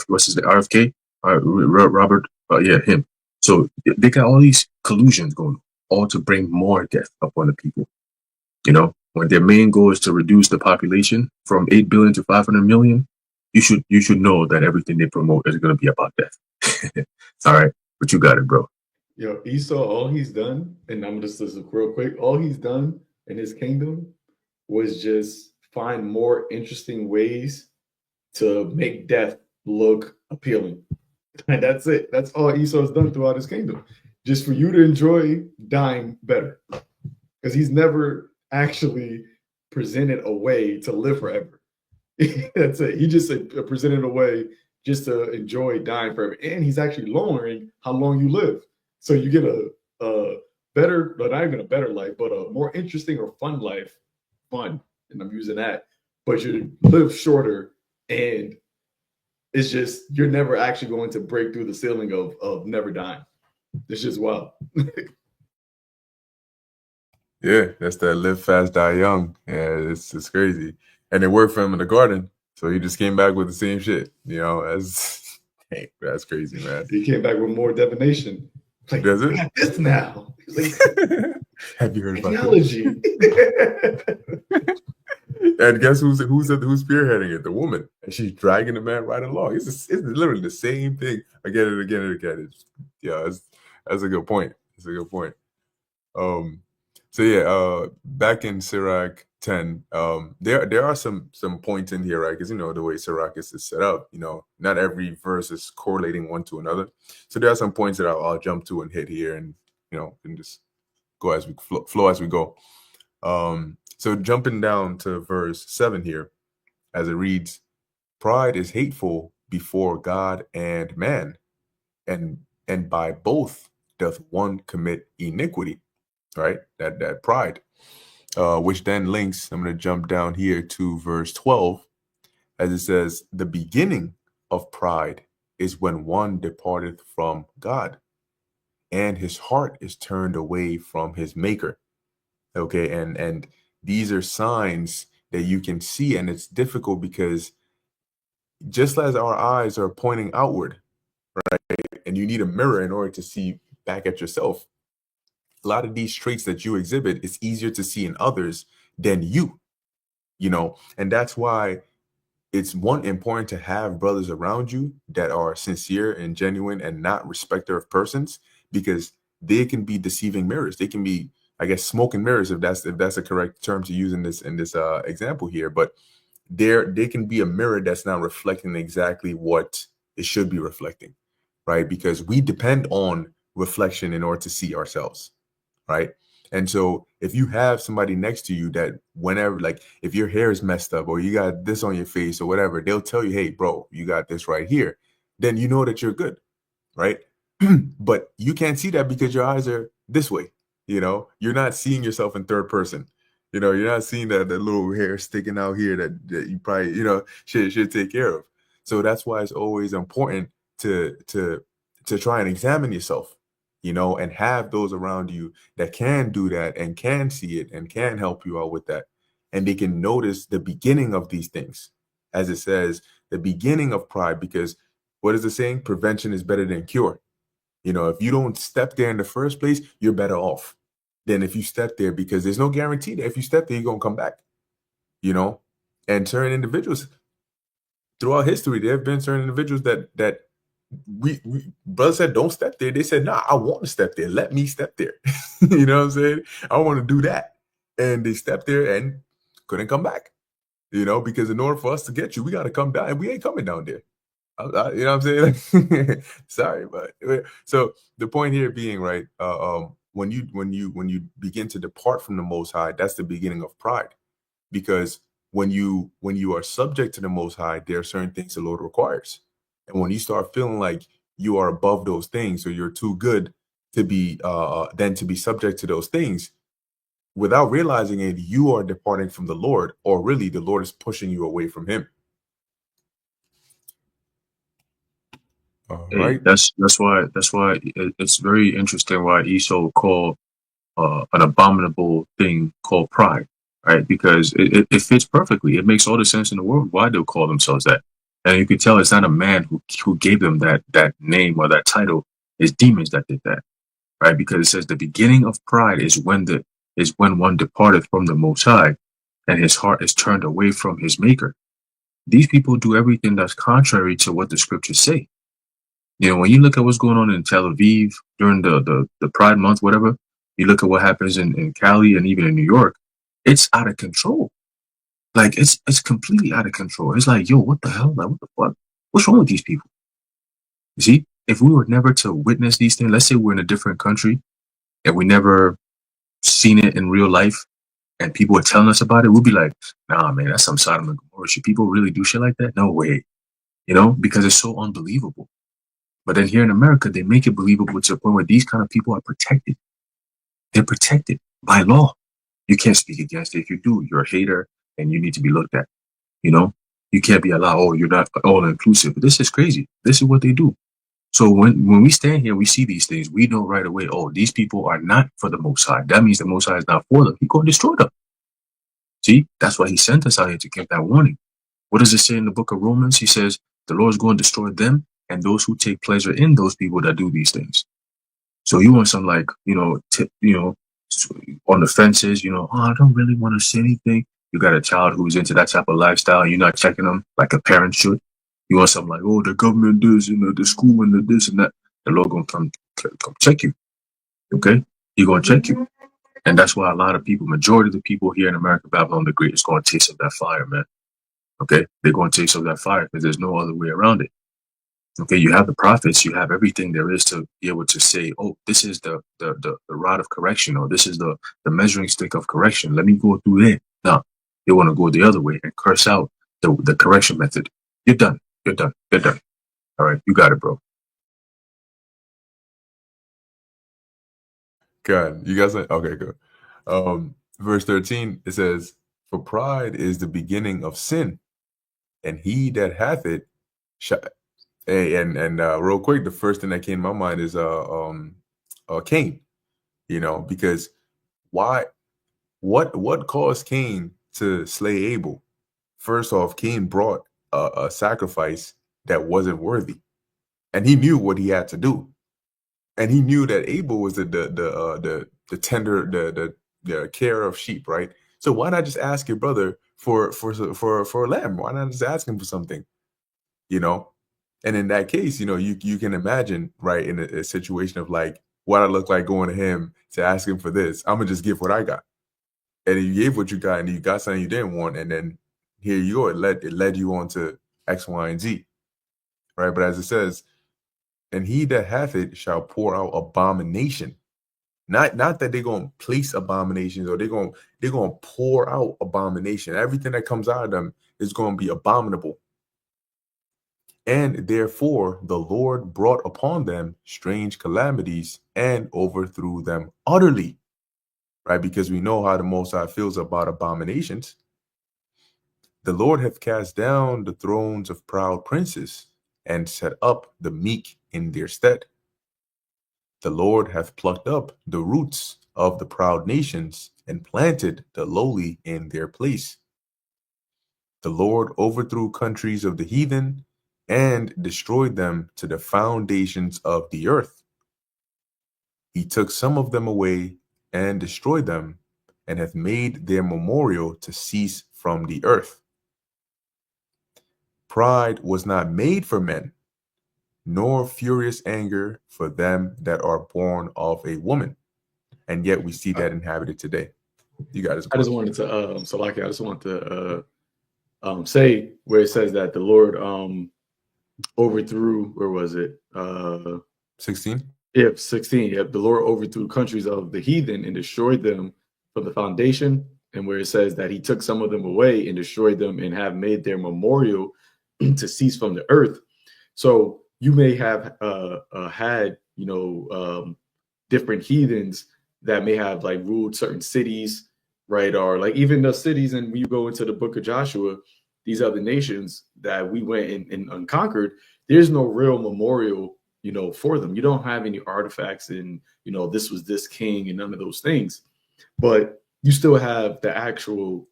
what's his name, RFK, Robert, yeah, him. So they got all these collusions going, all to bring more death upon the people. You know, when their main goal is to reduce the population from 8 billion to 500 million, you should know that everything they promote is going to be about death. All right, but you got it, bro. Yo, Esau, all he's done, and I'm just listen real quick. All he's done in his kingdom was just find more interesting ways to make death look appealing. And that's it. That's all Esau's done throughout his kingdom. Just for you to enjoy dying better. Because he's never actually presented a way to live forever. That's it. He just presented a way just to enjoy dying forever. And he's actually lowering how long you live. So you get a better, not even a better life, but a more interesting or fun life. Fun. And I'm using that. But you live shorter, and it's just you're never actually going to break through the ceiling of never dying. It's just wild. Yeah, that's that live fast, die young. Yeah, it's crazy. And it worked for him in the garden. So he just came back with the same shit. You know, that's crazy, man. He came back with more divination. Like, does it? We got this now. Like, have you heard about technology? And guess who's spearheading it? The woman, and she's dragging the man right along. It's literally the same thing again and again and again. That's a good point. That's a good point. So yeah, back in Sirach 10, there are some points in here, right? Because you know the way Sirach is set up, you know, not every verse is correlating one to another. So there are some points that I'll jump to and hit here, and you know, and just go as we flow as we go. So jumping down to verse 7 here, as it reads, "Pride is hateful before God and man, and by both doth one commit iniquity." Right? That pride, which then links. I'm going to jump down here to verse 12, as it says, "The beginning of pride is when one departeth from God, and his heart is turned away from his maker." Okay, and these are signs that you can see, and it's difficult because just as our eyes are pointing outward, right, and you need a mirror in order to see back at yourself, a lot of these traits that you exhibit is easier to see in others than you know, and that's why it's important to have brothers around you that are sincere and genuine and not respecter of persons, because they can be deceiving mirrors. They can be, I guess, smoke and mirrors, if that's a correct term to use in this example here. But they can be a mirror that's not reflecting exactly what it should be reflecting, right? Because we depend on reflection in order to see ourselves, right? And so if you have somebody next to you that whenever, like if your hair is messed up or you got this on your face or whatever, they'll tell you, "Hey, bro, you got this right here," then you know that you're good, right? But you can't see that because your eyes are this way. You know, you're not seeing yourself in third person. You know, you're not seeing that little hair sticking out here that you probably, you know, should take care of. So that's why it's always important to try and examine yourself, you know, and have those around you that can do that and can see it and can help you out with that. And they can notice the beginning of these things, as it says, the beginning of pride, because what is the saying? Prevention is better than cure. You know, if you don't step there in the first place, you're better off than if you step there, because there's no guarantee that if you step there, you're going to come back, you know. And certain individuals throughout history, there have been certain individuals that we brother said, "Don't step there." They said, "Nah, I want to step there. Let me step there." You know what I'm saying? I want to do that. And they stepped there and couldn't come back. Because in order for us to get you, we got to come down, and we ain't coming down there. You know what I'm saying? Sorry, but so the point here being, right? When you begin to depart from the Most High, that's the beginning of pride. Because when you are subject to the Most High, there are certain things the Lord requires, and when you start feeling like you are above those things, or you're too good to be then to be subject to those things, without realizing it, you are departing from the Lord, or really the Lord is pushing you away from Him. All right. That's why it's very interesting why Esau called an abominable thing called pride, right? Because it fits perfectly. It makes all the sense in the world why they'll call themselves that. And you can tell it's not a man who gave them that name or that title. It's demons that did that, right? Because it says the beginning of pride is when one departed from the Most High, and his heart is turned away from his Maker. These people do everything that's contrary to what the scriptures say. When you look at what's going on in Tel Aviv during the Pride Month, whatever, you look at what happens in Cali and even in New York, it's out of control. Like it's completely out of control. It's like, yo, what the hell? Like, what the fuck? What's wrong with these people? You see, if we were never to witness these things, let's say we're in a different country and we never seen it in real life, and people are telling us about it, we'll be like, nah, man, that's some Sodom and Gomorrah. Should people really do shit like that? No way. Because it's so unbelievable. But then here in America, they make it believable to a point where these kind of people are protected. They're protected by law. You can't speak against it. If you do, you're a hater and you need to be looked at. You can't be allowed, oh, you're not all inclusive. This is crazy. This is what they do. So when we stand here, we see these things, we know right away, oh, these people are not for the Most High. That means the Most High is not for them. He's going to destroy them. See, that's why he sent us out here to give that warning. What does it say in the book of Romans? He says, the Lord is going to destroy them and those who take pleasure in those people that do these things. So you want some on the fences, oh, I don't really want to say anything. You got a child who's into that type of lifestyle and you're not checking them like a parent should. You want something like, oh, the government does, the school and the this and that. The Lord going to come check you. Okay? He's going to check you. And that's why a lot of people, majority of the people here in America, Babylon the Great, is going to taste of that fire, man. Okay? They're going to taste of that fire because there's no other way around it. Okay, you have the prophets, you have everything there is to be able to say, oh, this is the rod of correction, or this is the measuring stick of correction. Let me go through it. No, they want to go the other way and curse out the correction method. You're done. You're done. You're done. All right, you got it, bro. God, you guys, okay, good. Verse 13, it says, for pride is the beginning of sin, and he that hath it shall. Hey, and real quick, the first thing that came to my mind is Cain. Because what caused Cain to slay Abel? First off, Cain brought a sacrifice that wasn't worthy, and he knew what he had to do, and he knew that Abel was the tender the care of sheep, right? So why not just ask your brother for a lamb? Why not just ask him for something? And in that case, you can imagine, right, in a situation of like what I look like going to him to ask him for this. I'm gonna just give what I got, and you gave what you got, and you got something you didn't want, and then here you go. It led you on to X, Y, and Z, right? But as it says, and he that hath it shall pour out abomination. Not that they're gonna place abominations, or they're gonna pour out abomination. Everything that comes out of them is gonna be abominable. And therefore the Lord brought upon them strange calamities and overthrew them utterly, right? Because we know how the Most High feels about abominations. The Lord hath cast down the thrones of proud princes and set up the meek in their stead. The Lord hath plucked up the roots of the proud nations and planted the lowly in their place. The Lord overthrew countries of the heathen and destroyed them to the foundations of the earth. He took some of them away and destroyed them, and hath made their memorial to cease from the earth. Pride was not made for men, nor furious anger for them that are born of a woman. And yet we see that inhabited today. You got his I just wanted to I just want to say where it says that the Lord overthrew, where was it? 16. If 16, if the Lord overthrew countries of the heathen and destroyed them from the foundation, and where it says that he took some of them away and destroyed them and have made their memorial to cease from the earth. So you may have had, different heathens that may have like ruled certain cities, right? Or like even the cities, and when you go into the book of Joshua, these other nations that we went and unconquered, there's no real memorial, for them. You don't have any artifacts and, this was this king and none of those things. But you still have the actual,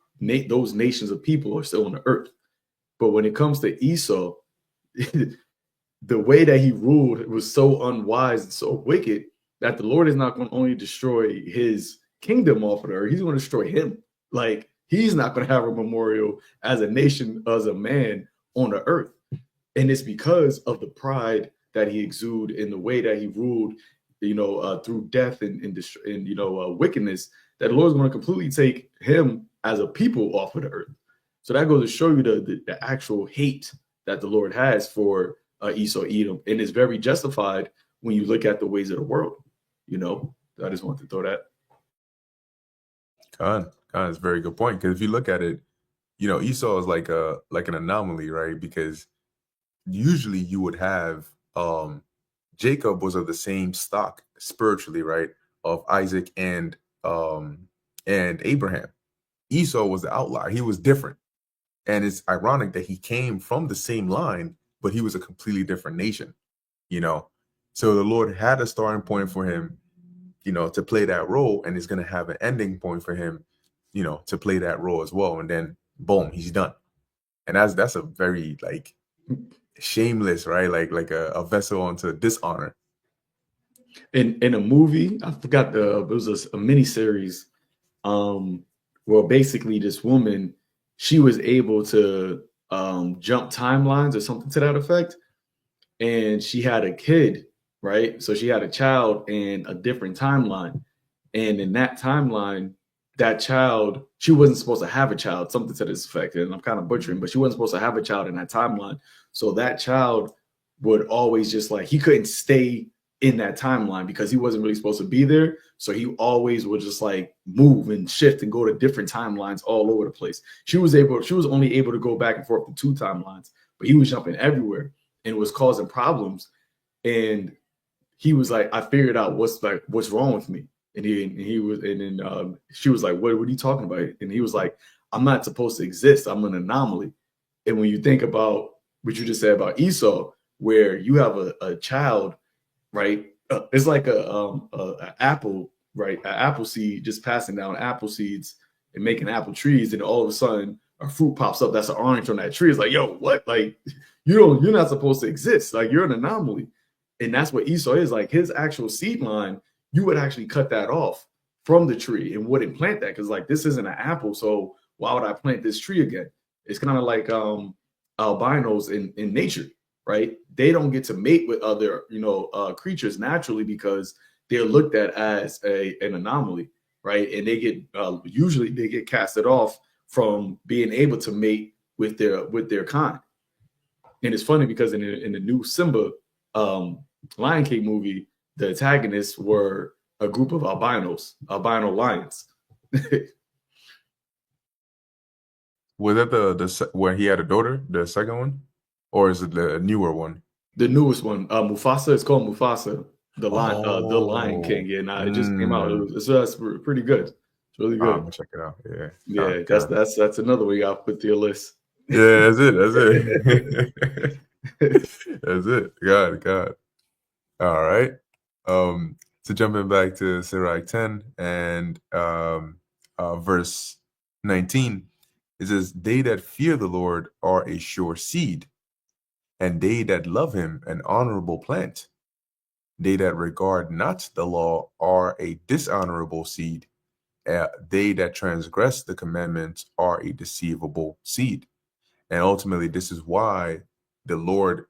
those nations of people are still on the earth. But when it comes to Esau, the way that he ruled was so unwise and so wicked that the Lord is not going to only destroy his kingdom off of the earth, he's going to destroy him. Like, he's not going to have a memorial as a nation, as a man on the earth. And it's because of the pride that he exuded in the way that he ruled, through death and wickedness, that the Lord's going to completely take him as a people off of the earth. So that goes to show you the actual hate that the Lord has for Esau, Edom, and it's very justified when you look at the ways of the world. I just want to throw that. Khan is a very good point, because if you look at it, Esau is like an anomaly, right? Because usually you would have Jacob was of the same stock spiritually, right, of Isaac and Abraham. Esau was the outlier. He was different. And it's ironic that he came from the same line, but he was a completely different nation, So the Lord had a starting point for him, to play that role, and it's going to have an ending point for him, to play that role as well. And then boom, he's done. And that's a very like shameless, right? Like a vessel onto dishonor. In a movie, I forgot it was a mini series, well, basically this woman, she was able to jump timelines or something to that effect. And she had a kid, right? So she had a child in a different timeline. And in that timeline, that child, she wasn't supposed to have a child, something to this effect. And I'm kind of butchering, but she wasn't supposed to have a child in that timeline. So that child would always just he couldn't stay in that timeline because he wasn't really supposed to be there. So he always would just move and shift and go to different timelines all over the place. She was only able to go back and forth to 2 timelines, but he was jumping everywhere and was causing problems. And he was like, I figured out what's wrong with me. And then she was like, what are you talking about? And he was like, I'm not supposed to exist. I'm an anomaly. And when you think about what you just said about Esau, where you have a child, right? It's like a apple, right? An apple seed just passing down apple seeds and making apple trees, and all of a sudden a fruit pops up that's an orange on that tree. It's like, yo, what? Like, you're not supposed to exist. Like, you're an anomaly. And that's what Esau is. Like, his actual seed line, you would actually cut that off from the tree and wouldn't plant that, because this isn't an apple. So why would I plant this tree again? It's kind of like albinos in nature, right? They don't get to mate with other creatures naturally because they're looked at as an anomaly, right? And they get usually they get casted off from being able to mate with their kind. And it's funny because in the new Simba Lion King movie, the antagonists were a group of albino lions. Was that the where he had a daughter, the second one, or is it the newer one? The newest one, Mufasa. It's called Mufasa, the Lion King. Yeah, it just came out. That's pretty good. It's really good. I'm gonna check it out. Yeah, yeah. That's another way I'll put to your list. Yeah, that's it. That's it. God. All right. So jumping back to Sirach 10 and verse 19, it says, "They that fear the Lord are a sure seed, and they that love him an honorable plant. They that regard not the law are a dishonorable seed. They that transgress the commandments are a deceivable seed." And ultimately, this is why the Lord,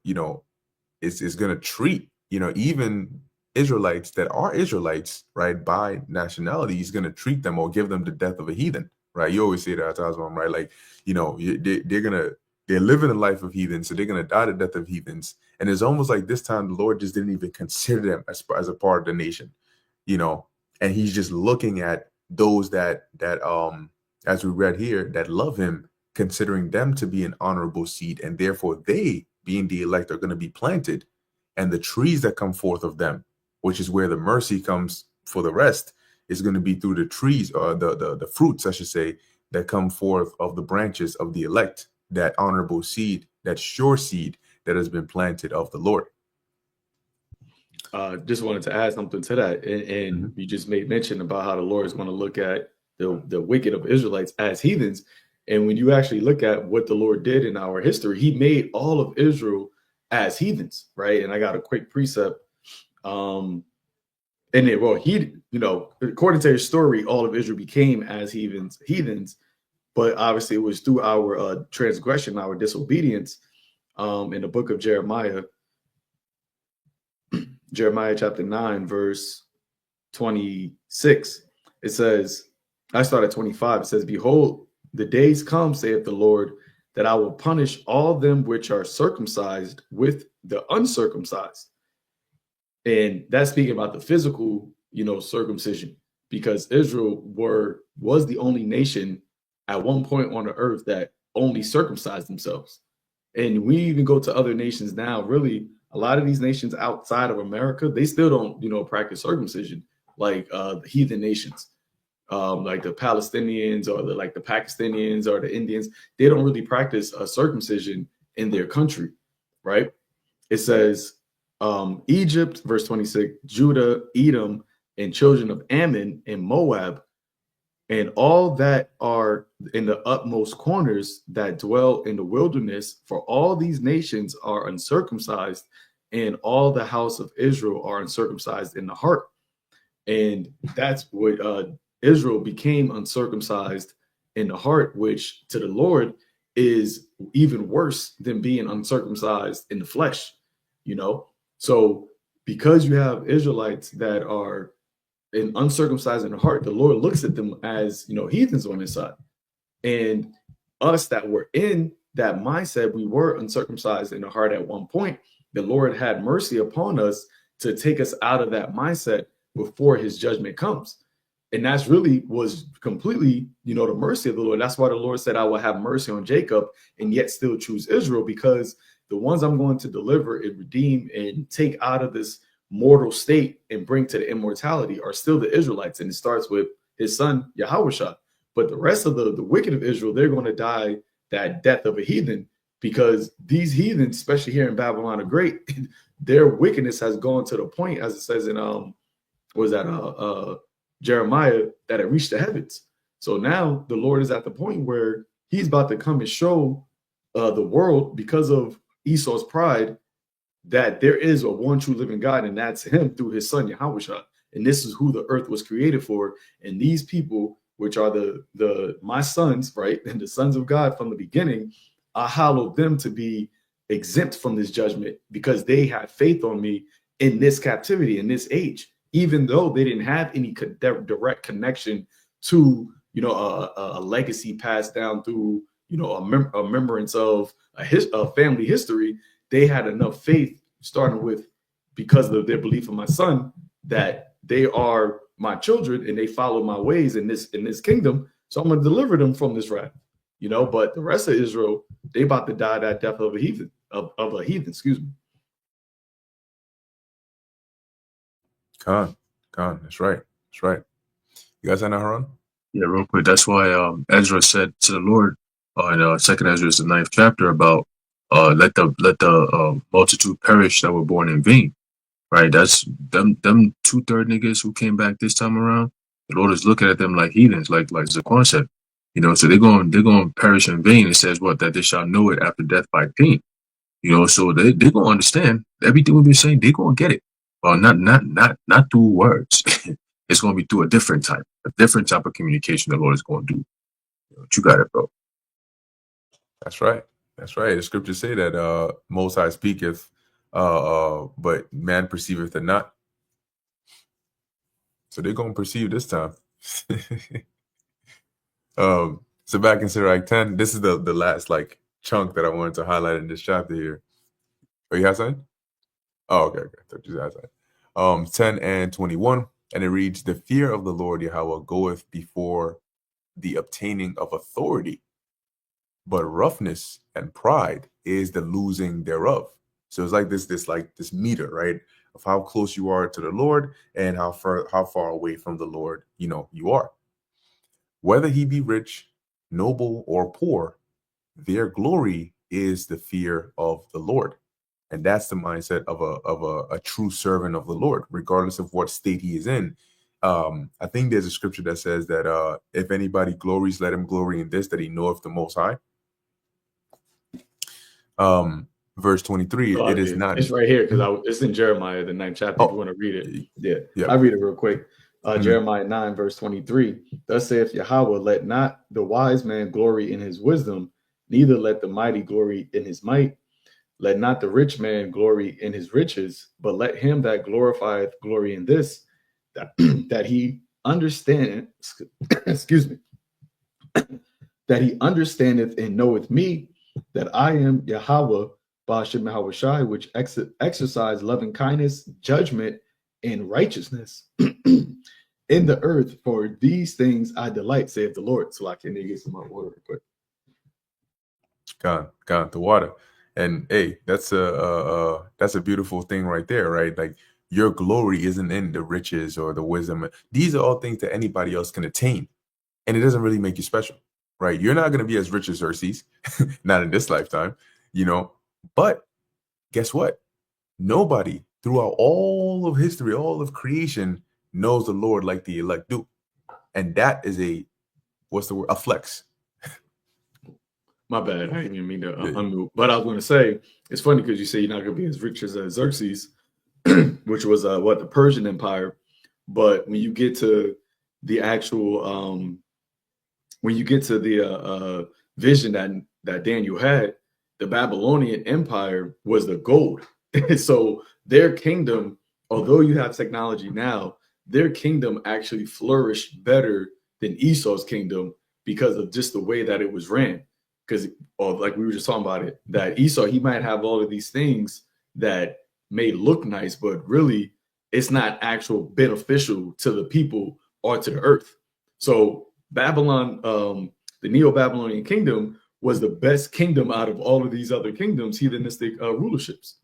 is going to treat, even Israelites that are Israelites, right, by nationality, he's going to treat them or give them the death of a heathen, right? You always say that, Tazwan, right? Like, you know, they're living a life of heathens, so they're going to die the death of heathens. And it's almost like this time the Lord just didn't even consider them as a part of the nation, you know, and he's just looking at those that as we read here, that love him, considering them to be an honorable seed, and therefore they, being the elect, are going to be planted, and the trees that come forth of them, which is where the mercy comes for the rest, is going to be through the trees, or the fruits, I should say, that come forth of the branches of the elect, that honorable seed, that sure seed that has been planted of the Lord. Just wanted to add something to that, and you just made mention about how the Lord is going to look at the wicked of Israelites as heathens. And when you actually look at what the Lord did in our history, he made all of Israel as heathens, right? And I got a quick precept. And it, well, he, you know, according to his story, all of Israel became as heathens, but obviously it was through our transgression, our disobedience. In the book of Jeremiah chapter 9, verse 26, it says, I start at 25. It says, behold, the days come, saith the Lord, that I will punish all them which are circumcised with the uncircumcised. And that's speaking about the physical, you know, circumcision, because Israel was the only nation at one point on the earth that only circumcised themselves. And we even go to other nations now. Really, a lot of these nations outside of America, they still don't, you know, practice circumcision like the heathen nations, like the Palestinians or the Pakistanians or the Indians. They don't really practice circumcision in their country, right? It says Egypt, verse 26, Judah, Edom, and children of Ammon and Moab, and all that are in the utmost corners that dwell in the wilderness, for all these nations are uncircumcised, and all the house of Israel are uncircumcised in the heart. And that's what Israel became uncircumcised in the heart, which to the Lord is even worse than being uncircumcised in the flesh, you know? So because you have Israelites that are and uncircumcised in the heart, the Lord looks at them as, you know, heathens on his side. And us that were in that mindset, we were uncircumcised in the heart at one point. The Lord had mercy upon us to take us out of that mindset before his judgment comes. And that's really was completely, you know, the mercy of the Lord. That's why the Lord said, I will have mercy on Jacob and yet still choose Israel, because the ones I'm going to deliver and redeem and take out of this mortal state and bring to the immortality are still the Israelites. And it starts with his son, Yahushua. But the rest of the wicked of Israel, they're going to die that death of a heathen, because these heathens, especially here in Babylon the Great, their wickedness has gone to the point, as it says in Jeremiah, that it reached the heavens. So now the Lord is at the point where he's about to come and show the world, because of Esau's pride, that there is a one true living God, and that's him through his son Yahushua. And this is who the earth was created for. And these people, which are my sons, right, and the sons of God from the beginning, I hallowed them to be exempt from this judgment, because they had faith on me in this captivity, in this age, even though they didn't have any direct connection to, you know, a legacy passed down through, you know, a remembrance of a family history. They had enough faith, starting with, because of their belief in my son, that they are my children and they follow my ways in this kingdom. So I'm going to deliver them from this wrath, you know. But the rest of Israel, they about to die that death of a heathen, of a heathen, excuse me. Khan, that's right. That's right. You guys have that, Haran? Yeah, real quick. That's why Ezra said to the Lord in Second Ezra, the 9th chapter, about let the multitude perish that were born in vain. Right? That's them 2/3 niggas who came back this time around. The Lord is looking at them like heathens, like Zaquan said. You know, so they're going to perish in vain. It says what? That they shall know it after death by pain. You know, so they're going to understand everything we've been saying. They're going to get it. Well, not through words. It's going to be through a different type of communication the Lord is going to do. You got it, bro. That's right. That's right. The scriptures say that Most High speaketh, but man perceiveth it not. So they're gonna perceive this time. So back in Sirach 10, this is the last like chunk that I wanted to highlight in this chapter here. Oh, you have something? Oh, okay. Thought you had something. 10 and 21, and it reads, "The fear of the Lord Yahweh goeth before the obtaining of authority, but roughness and pride is the losing thereof." So it's like this meter, right, of how close you are to the Lord and how far away from the Lord you are. Whether he be rich, noble, or poor, their glory is the fear of the Lord. And that's the mindset of a true servant of the Lord, regardless of what state he is in. I think there's a scripture that says that if anybody glories, let him glory in this, that he knoweth the Most High. Verse 23, it is not. It's right here because it's in Jeremiah, the 9th chapter. If you want to read it, yeah. I'll read it real quick. Jeremiah 9, verse 23. Thus saith Yahweh, let not the wise man glory in his wisdom, neither let the mighty glory in his might. Let not the rich man glory in his riches, but let him that glorifieth glory in this, that he understand, excuse me, that he understandeth and knoweth me, that I am Yahweh, Ba'ashem Yahweh Shai, which exercise loving kindness, judgment, and righteousness in the earth. For these things I delight, saith the Lord. So I can get some more water real quick. Got the water. And hey, that's a beautiful thing right there, right? Like your glory isn't in the riches or the wisdom. These are all things that anybody else can attain. And it doesn't really make you special, right? You're not going to be as rich as Xerxes, not in this lifetime, But guess what? Nobody throughout all of history, all of creation, knows the Lord like the elect do. And that is a flex. My bad. I didn't even mean to unmute. But I was going to say, it's funny because you say you're not going to be as rich as Xerxes, which was the Persian Empire. But when you get to the actual, vision that Daniel had, the Babylonian Empire was the gold. So their kingdom, although you have technology now, their kingdom actually flourished better than Esau's kingdom because of just the way that it was ran. Because, like we were just talking about it, that Esau, he might have all of these things that may look nice, but really it's not actual beneficial to the people or to the earth. So Babylon, the Neo-Babylonian kingdom was the best kingdom out of all of these other kingdoms, heathenistic rulerships.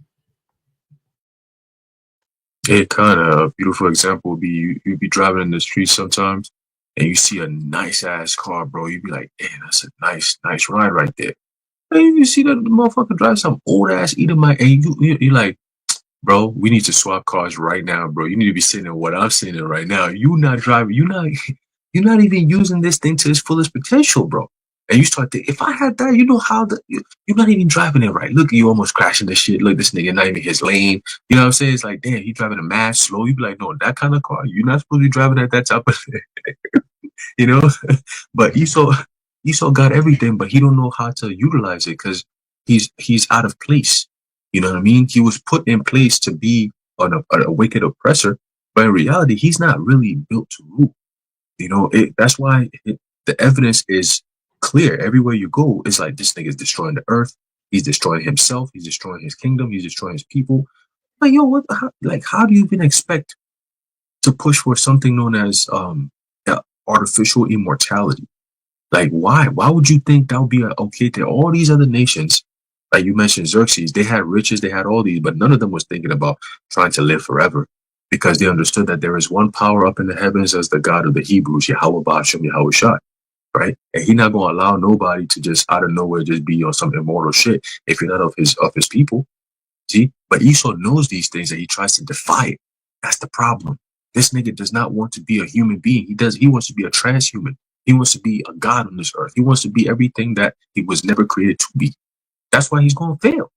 It kind of a beautiful example would be you'd be driving in the street sometimes and you see a nice ass car, bro. You'd be like, damn, that's a nice ride right there. And you see that the motherfucker drive some old ass Edomite, and you're like, bro, we need to swap cars right now, bro. You need to be sitting in what I'm sitting in right now. You're not driving. You're not even using this thing to its fullest potential, bro. And you start thinking, if I had that, you're not even driving it right. Look, you almost crashing this shit. Look, this nigga not even his lane. You know what I'm saying? It's like, damn, he driving a mad slow. You be like, no, that kind of car, you're not supposed to be driving at that top of But Esau got everything, but he don't know how to utilize it because he's out of place. You know what I mean? He was put in place to be a wicked oppressor, but in reality, he's not really built to rule. That's why the evidence is clear. Everywhere you go, it's like this nigga's destroying the earth. He's destroying himself. He's destroying his kingdom. He's destroying his people. Like, yo, how do you even expect to push for something known as artificial immortality? Like, why? Why would you think that would be okay to all these other nations? Like you mentioned, Xerxes, they had riches, they had all these, but none of them was thinking about trying to live forever because they understood that there is one power up in the heavens as the God of the Hebrews, Yahweh Ba'ashem Yahweh Shai, right? And he's not going to allow nobody to just out of nowhere just be on some immortal shit if you're not of his people. See? But Esau knows these things and he tries to defy it. That's the problem. This nigga does not want to be a human being. He wants to be a transhuman. He wants to be a god on this earth. He wants to be everything that he was never created to be. That's why he's going to fail.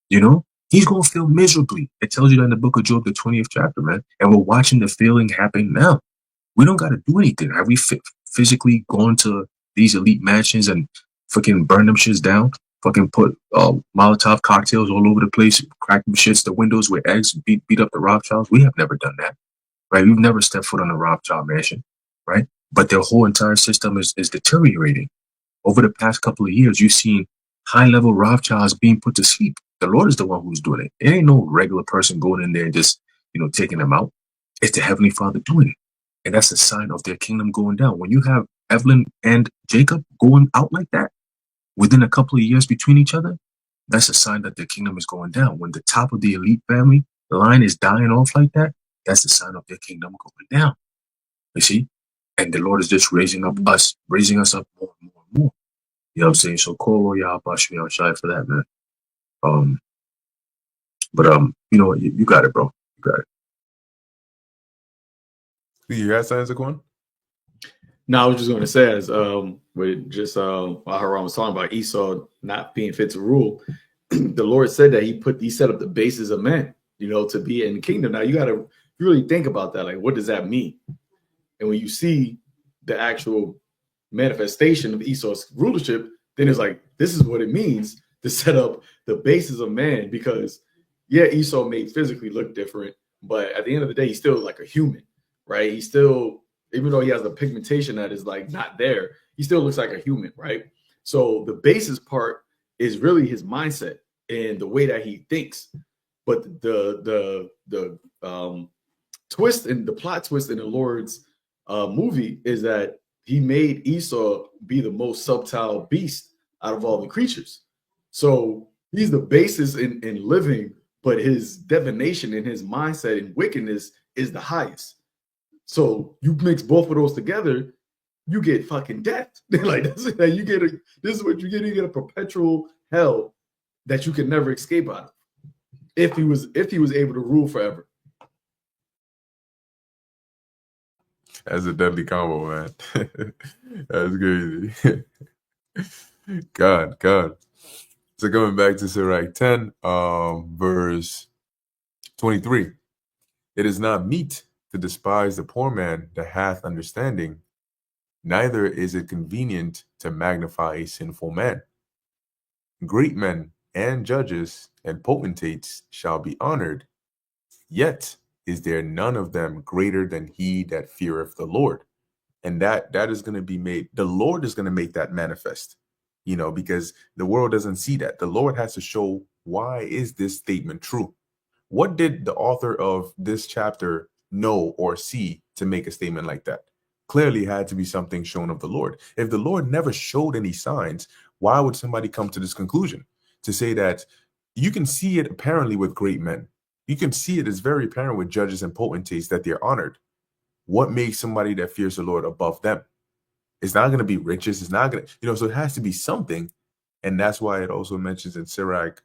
He's going to fail miserably. It tells you that in the book of Job, the 20th chapter, man. And we're watching the failing happen now. We don't got to do anything. Have we physically gone to these elite mansions and fucking burn them shits down? Fucking put Molotov cocktails all over the place, crack them shits, the windows with eggs, beat up the Rothschilds? We have never done that. right? We've never stepped foot on a Rothschild mansion, right? But their whole entire system is deteriorating. Over the past couple of years, you've seen high-level Rothschilds being put to sleep. The Lord is the one who's doing it. It ain't no regular person going in there and just, taking them out. It's the Heavenly Father doing it. And that's a sign of their kingdom going down. When you have Evelyn and Jacob going out like that, within a couple of years between each other, that's a sign that their kingdom is going down. When the top of the elite family line is dying off like that, that's a sign of their kingdom going down. You see? And the Lord is just raising us up more and more and more. You know what I'm saying? So Kolo Yahabashi on shy for that, man. You got it, bro. You got it. You got something, Zaquan? No, I was just going to say, as with just while Haran was talking about Esau not being fit to rule, the Lord said that he set up the basis of man, to be in the kingdom. Now you got to really think about that. Like, what does that mean? And when you see the actual manifestation of Esau's rulership, then it's like, this is what it means to set up the basis of man. Because yeah, Esau may physically look different, but at the end of the day, he's still like a human, right? He's still, even though he has the pigmentation that is like not there, he still looks like a human, right? So the basis part is really his mindset and the way that he thinks. But the twist and the plot twist in the Lord's movie is that he made Esau be the most subtle beast out of all the creatures. So he's the basis in living, but his divination and his mindset and wickedness is the highest. So you mix both of those together, you get fucking death. Like this is what you get. You get a perpetual hell that you can never escape out of. If he was able to rule forever. That's a deadly combo, man. That's crazy. God. So going back to Sirach 10, verse 23. It is not meet to despise the poor man that hath understanding, neither is it convenient to magnify a sinful man. Great men and judges and potentates shall be honored, yet is there none of them greater than he that feareth the Lord. And that is going to be made, the Lord is going to make that manifest, because the world doesn't see that. The Lord has to show, why is this statement true? What did the author of this chapter know or see to make a statement like that? Clearly had to be something shown of the Lord. If the Lord never showed any signs, why would somebody come to this conclusion to say that? You can see it apparently with great men. You can see it as very apparent with judges and potentates that they're honored. What makes somebody that fears the Lord above them? It's not going to be riches. It's not going to, so it has to be something. And that's why it also mentions in Sirach,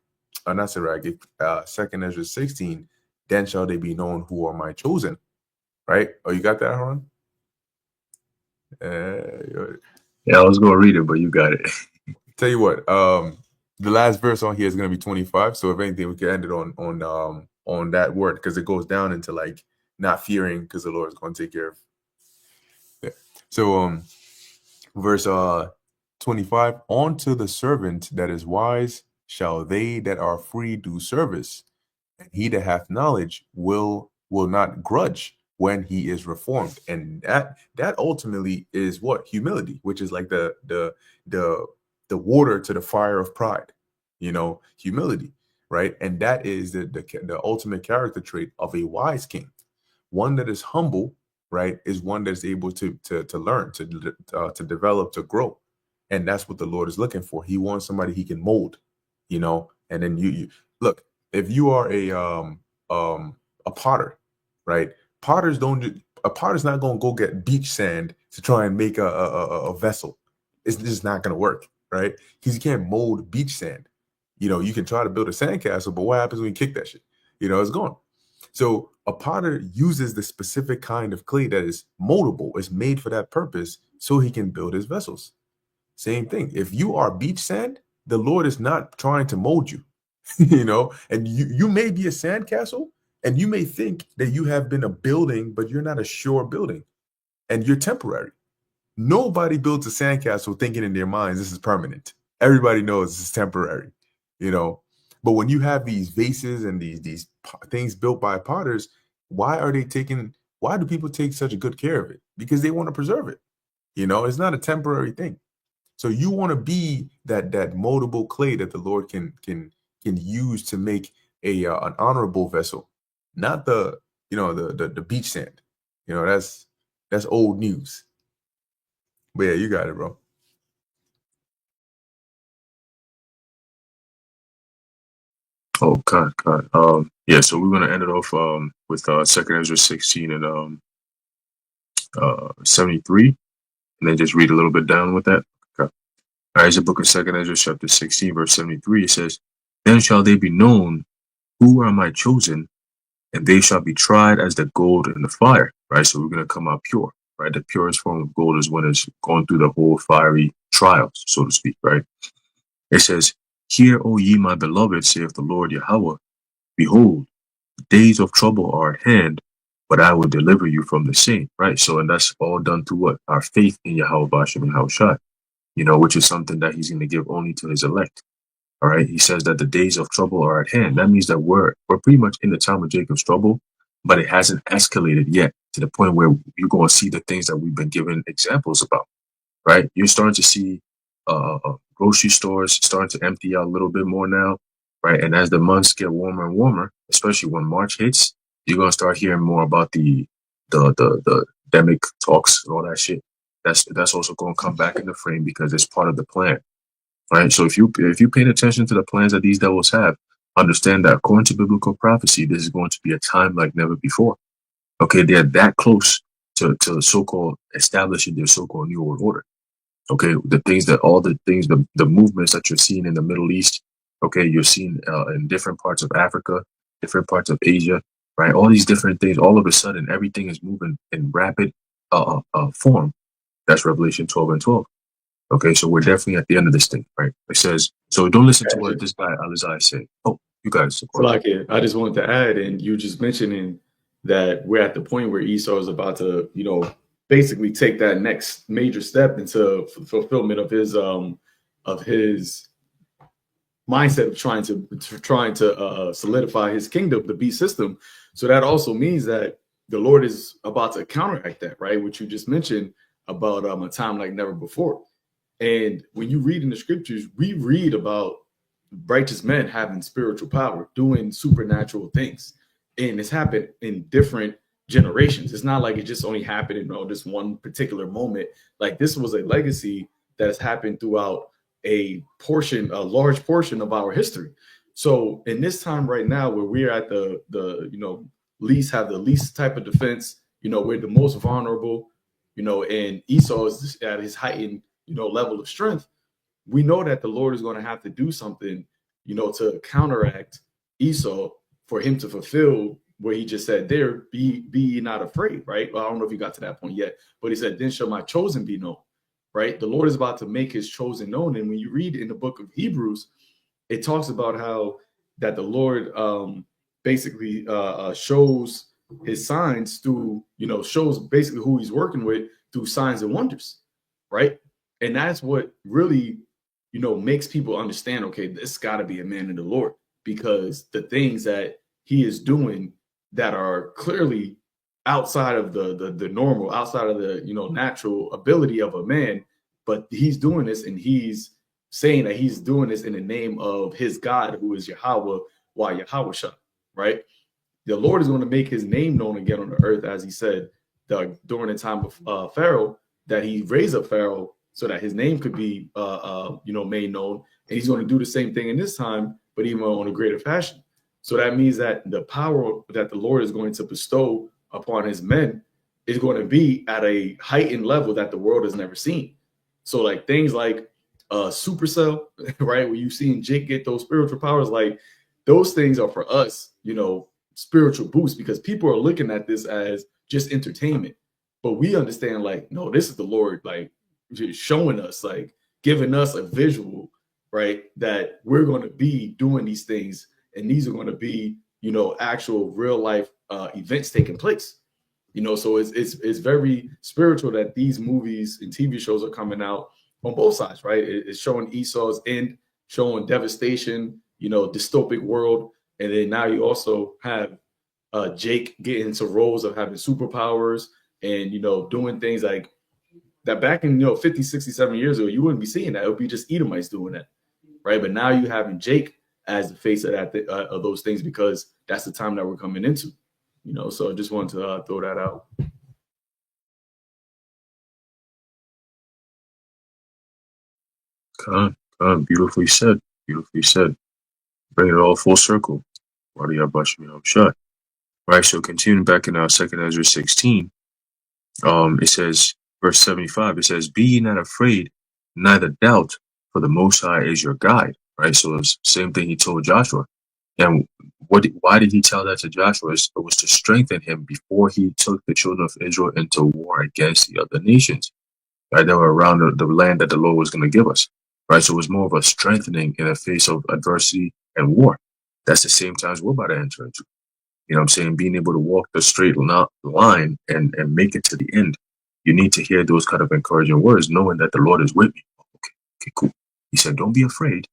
not Sirach, 2nd Ezra 16, then shall they be known who are my chosen. Right? Oh, you got that, Haran? Yeah, I was going to read it, but you got it. Tell you what, the last verse on here is going to be 25. So if anything, we can end it on that word, because it goes down into like not fearing, because the Lord is going to take care of. Yeah. So verse 25, unto the servant that is wise shall they that are free do service, and he that hath knowledge will not grudge when he is reformed. And that ultimately is what? Humility, which is like the water to the fire of pride, humility, right? And that is the ultimate character trait of a wise king. One that is humble, right, is one that's able to learn, to develop, to grow. And that's what the Lord is looking for. He wants somebody he can mold, and then you look, if you are a potter, right? A potter's not going to go get beach sand to try and make a vessel. It's just not going to work, right? Because you can't mold beach sand. You can try to build a sandcastle, but what happens when you kick that shit? It's gone. So a potter uses the specific kind of clay that is moldable, is made for that purpose, so he can build his vessels. Same thing. If you are beach sand, the Lord is not trying to mold you, and you may be a sandcastle, and you may think that you have been a building, but you're not a sure building, and you're temporary. Nobody builds a sandcastle thinking in their minds this is permanent. Everybody knows this is temporary, But when you have these vases and these things built by potters, why are they taking why do people take such a good care of it? Because they want to preserve it. You know, it's not a temporary thing. So you want to be that moldable clay that the Lord can use to make an honorable vessel, not the the beach sand. You know, that's old news. But yeah, you got it, bro. Oh, God. Yeah. So we're gonna end it off with Second Ezra 16 and 73, and then just read a little bit down with that. Okay. All right, it's the book of Second Ezra, chapter 16, verse 73. It says, "Then shall they be known who are my chosen, and they shall be tried as the gold in the fire." Right. So we're gonna come out pure. Right. The purest form of gold is when it's going through the whole fiery trials, so to speak. Right. It says, "Hear, O ye my beloved, saith the Lord Yahweh. Behold, days of trouble are at hand, but I will deliver you from the same." Right. So, and that's all done through what? Our faith in Yahweh Bashem and Yahushua, which is something that he's going to give only to his elect. All right. He says that the days of trouble are at hand. That means that we're pretty much in the time of Jacob's trouble, but it hasn't escalated yet to the point where you're going to see the things that we've been given examples about. Right. You're starting to see grocery stores starting to empty out a little bit more now. Right. And as the months get warmer and warmer, especially when March hits, you're going to start hearing more about the endemic talks and all that shit. That's also going to come back in the frame because it's part of the plan. Right. So if you paying attention to the plans that these devils have, understand that according to biblical prophecy, this is going to be a time like never before. Okay, they're that close to so-called establishing their so-called new world order. Okay, the movements that you're seeing in the Middle East. Okay, you're seeing in different parts of Africa, different parts of Asia, right? All these different things. All of a sudden, everything is moving in rapid form. That's Revelation 12 and 12. Okay, so we're definitely at the end of this thing, right? It says, so don't listen to what this guy Alizai said. Oh, you guys. So like I just wanted to add, and you just mentioning that we're at the point where Esau is about to, basically take that next major step into fulfillment of his mindset of trying to solidify his kingdom, the beast system. So that also means that the Lord is about to counteract that, right? Which you just mentioned about a time like never before. And when you read in the scriptures, we read about righteous men having spiritual power, doing supernatural things. And it's happened in different generations. It's not like it just only happened in this one particular moment. Like this was a legacy that has happened throughout a large portion of our history. So in this time right now, where we're at the have the least type of defense, we're the most vulnerable, and Esau is at his heightened, level of strength. We know that the Lord is going to have to do something, to counteract Esau for him to fulfill what he just said there, be not afraid, right? Well, I don't know if you got to that point yet, but he said, then shall my chosen be known, right? The Lord is about to make his chosen known. And when you read in the book of Hebrews, it talks about how that the Lord basically shows his signs through, shows basically who he's working with through signs and wonders, right? And that's what really, makes people understand, okay, this got to be a man in the Lord, because the things that he is doing that are clearly outside of the normal, outside of the, natural ability of a man, but he's doing this and he's saying that he's doing this in the name of his God, who is Yahweh, Yahushua, right? The Lord is going to make his name known again on the earth, as he said during the time of Pharaoh, that he raised up Pharaoh so that his name could be, made known. And he's going to do the same thing in this time, but even on a greater fashion. So that means that the power that the Lord is going to bestow upon his men is going to be at a heightened level that the world has never seen. So like things like Supercell, right, where you've seen Jake get those spiritual powers, like those things are for us, spiritual boost, because people are looking at this as just entertainment. But we understand, like, no, this is the Lord, like, showing us, like, giving us a visual, right, that we're going to be doing these things, and these are going to be, actual real life events taking place. So it's very spiritual that these movies and TV shows are coming out on both sides, right? It's showing Esau's end, showing devastation, dystopic world, and then now you also have Jake getting into roles of having superpowers and doing things like that back in 50, 60, 70 years ago, you wouldn't be seeing that. It would be just Edomites doing that, right? But now you having Jake as the face of that of those things because that's the time that we're coming into, So I just wanted to throw that out. Beautifully said. Beautifully said. Bring it all full circle. Right. So continuing back in our 2nd Ezra 16, it says, verse 75, it says, "Be ye not afraid, neither doubt, for the Most High is your guide." Right. So it's the same thing he told Joshua. And why did he tell that to Joshua? It was to strengthen him before he took the children of Israel into war against the other nations, right? That were around the land that the Lord was going to give us, right? So it was more of a strengthening in the face of adversity and war. That's the same times we're about to enter into. You know what I'm saying? Being able to walk the straight line and make it to the end. You need to hear those kind of encouraging words, knowing that the Lord is with me. Okay, cool. He said, don't be afraid.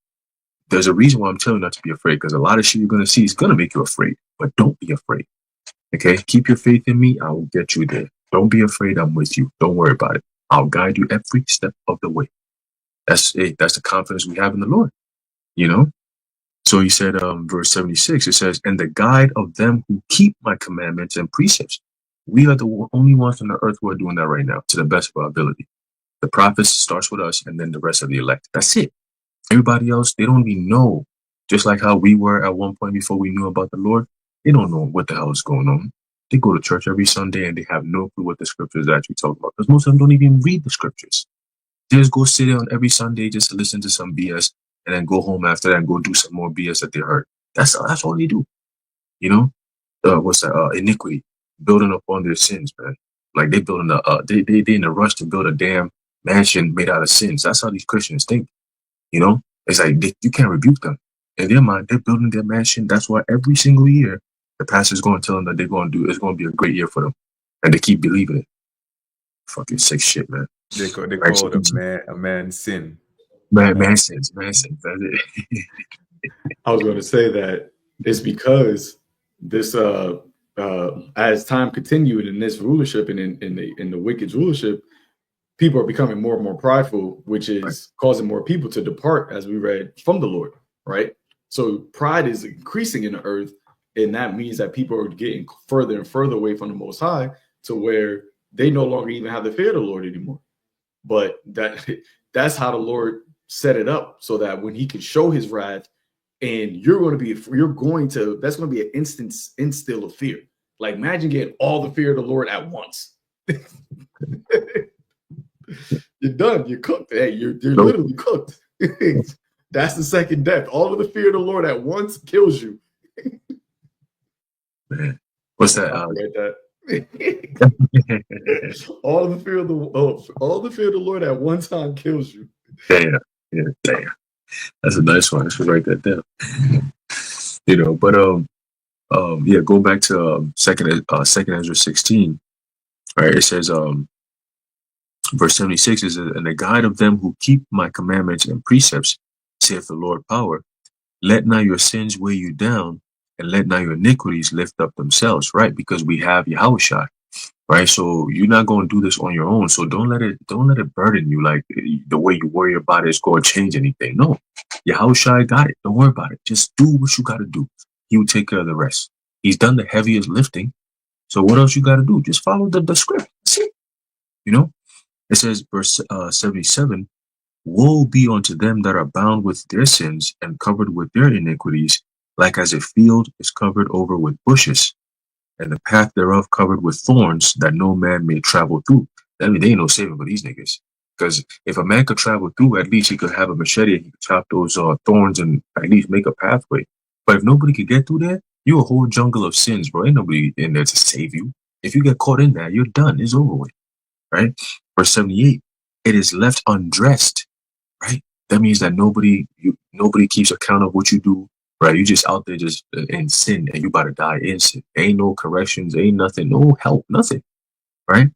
There's a reason why I'm telling you not to be afraid, because a lot of shit you're going to see is going to make you afraid, but don't be afraid. Okay? Keep your faith in me. I will get you there. Don't be afraid. I'm with you. Don't worry about it. I'll guide you every step of the way. That's it. That's the confidence we have in the Lord, So he said, verse 76, it says, "And the guide of them who keep my commandments and precepts." We are the only ones on the earth who are doing that right now, to the best of our ability. The prophets starts with us, and then the rest of the elect. That's it. Everybody else, they don't even know. Just like how we were at one point before we knew about the Lord, they don't know what the hell is going on. They go to church every Sunday and they have no clue what the scriptures actually talk about, because most of them don't even read the scriptures. They just go sit on every Sunday just to listen to some BS and then go home after that and go do some more BS that they heard. That's all they do. What's that? Iniquity, building up on their sins, man. Like they building they in a rush to build a damn mansion made out of sins. That's how these Christians think. It's like you can't rebuke them. In their mind, they're building their mansion. That's why every single year, the pastor's going to tell them that it's going to be a great year for them. And they keep believing it. Fucking sick shit, man. They call it a man sin. Man sins. That's it. I was going to say that it's because this, as time continued in this rulership and in the wicked rulership, people are becoming more and more prideful, which is causing more people to depart, as we read, from the Lord, right? So pride is increasing in the earth, and that means that people are getting further and further away from the Most High to where they no longer even have the fear of the Lord anymore. But that's how the Lord set it up, so that when he can show his wrath, and that's going to be an instant instill of fear. Like imagine getting all the fear of the Lord at once. You're done. You're cooked. Hey, you're literally cooked. That's the second death. All of the fear of the Lord at once kills you. Man, what's that? All the fear of the Lord at one time kills you. Damn. That's a nice one. I should write that down. Go back to second Ezra 16. Right, it says verse 76 is, "And the guide of them who keep my commandments and precepts, saith the Lord power, let not your sins weigh you down, and let not your iniquities lift up themselves." Right, because we have Yahushua. Right, so you're not going to do this on your own. So don't let it burden you, like the way you worry about it is going to change anything. No, Yahushua got it. Don't worry about it. Just do what you got to do. He will take care of the rest. He's done the heaviest lifting. So what else you got to do? Just follow the script. That's it. It says, verse 77, "Woe be unto them that are bound with their sins and covered with their iniquities, like as a field is covered over with bushes, and the path thereof covered with thorns, that no man may travel through." I mean, they ain't no saving for these niggas. Because if a man could travel through, at least he could have a machete and he could chop those thorns and at least make a pathway. But if nobody could get through there, you're a whole jungle of sins, bro. Ain't nobody in there to save you. If you get caught in that, you're done. It's over with. Right? Verse 78, "It is left undressed." Right? That means that nobody keeps account of what you do. Right? You just out there just in sin, and you about to die in sin. Ain't no corrections, ain't nothing, no help, nothing. Right?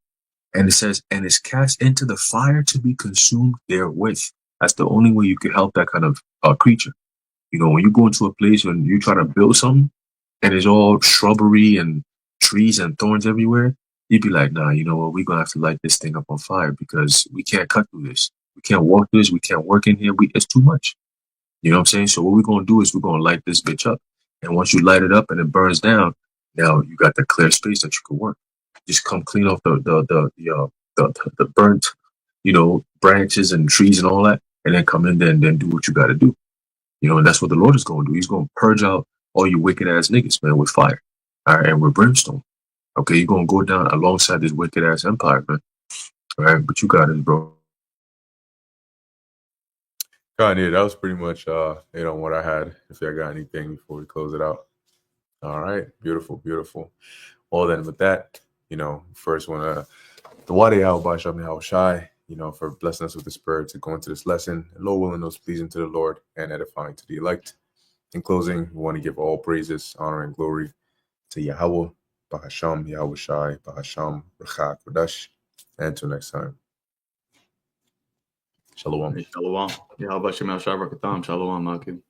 And it says, "And is cast into the fire to be consumed therewith." That's the only way you can help that kind of creature. When you go into a place and you try to build something, and it's all shrubbery and trees and thorns everywhere, you'd be like, nah, you know what? We're gonna have to light this thing up on fire because we can't cut through this. We can't walk through this. We can't work in here. It's too much. You know what I'm saying? So what we're gonna do is we're gonna light this bitch up, and once you light it up and it burns down, now you got the clear space that you can work. Just come clean off the burnt, branches and trees and all that, and then come in there and then do what you got to do. And that's what the Lord is going to do. He's going to purge out all you wicked ass niggas, man, with fire, all right, and with brimstone. Okay, you're gonna go down alongside this wicked ass empire, man. All right, but you got it, bro. Yeah, that was pretty much what I had. If I got anything before we close it out. All right, beautiful, beautiful. Well then, with that, first want to the Wadi Al Shai, for blessing us with the spirit to go into this lesson. Lord willing, those pleasing to the Lord and edifying to the elect. In closing, we want to give all praises, honor, and glory to Yahweh, Bahasham, Yahweh Shai, Bahasham, Rachak, Kodash. And until next time. Shalom. Shalom. Yahweh Shai Brakatam. Shalom, Malkin.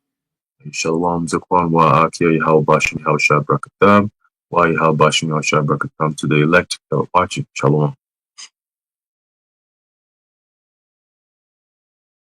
Shalom, Zakwan, wa Akia, Yahweh Bashim, Yahweh Shai Brakatam, wa Yahweh Bashim, Yahweh Shai Brakatam to the elect that are watching. Shalom.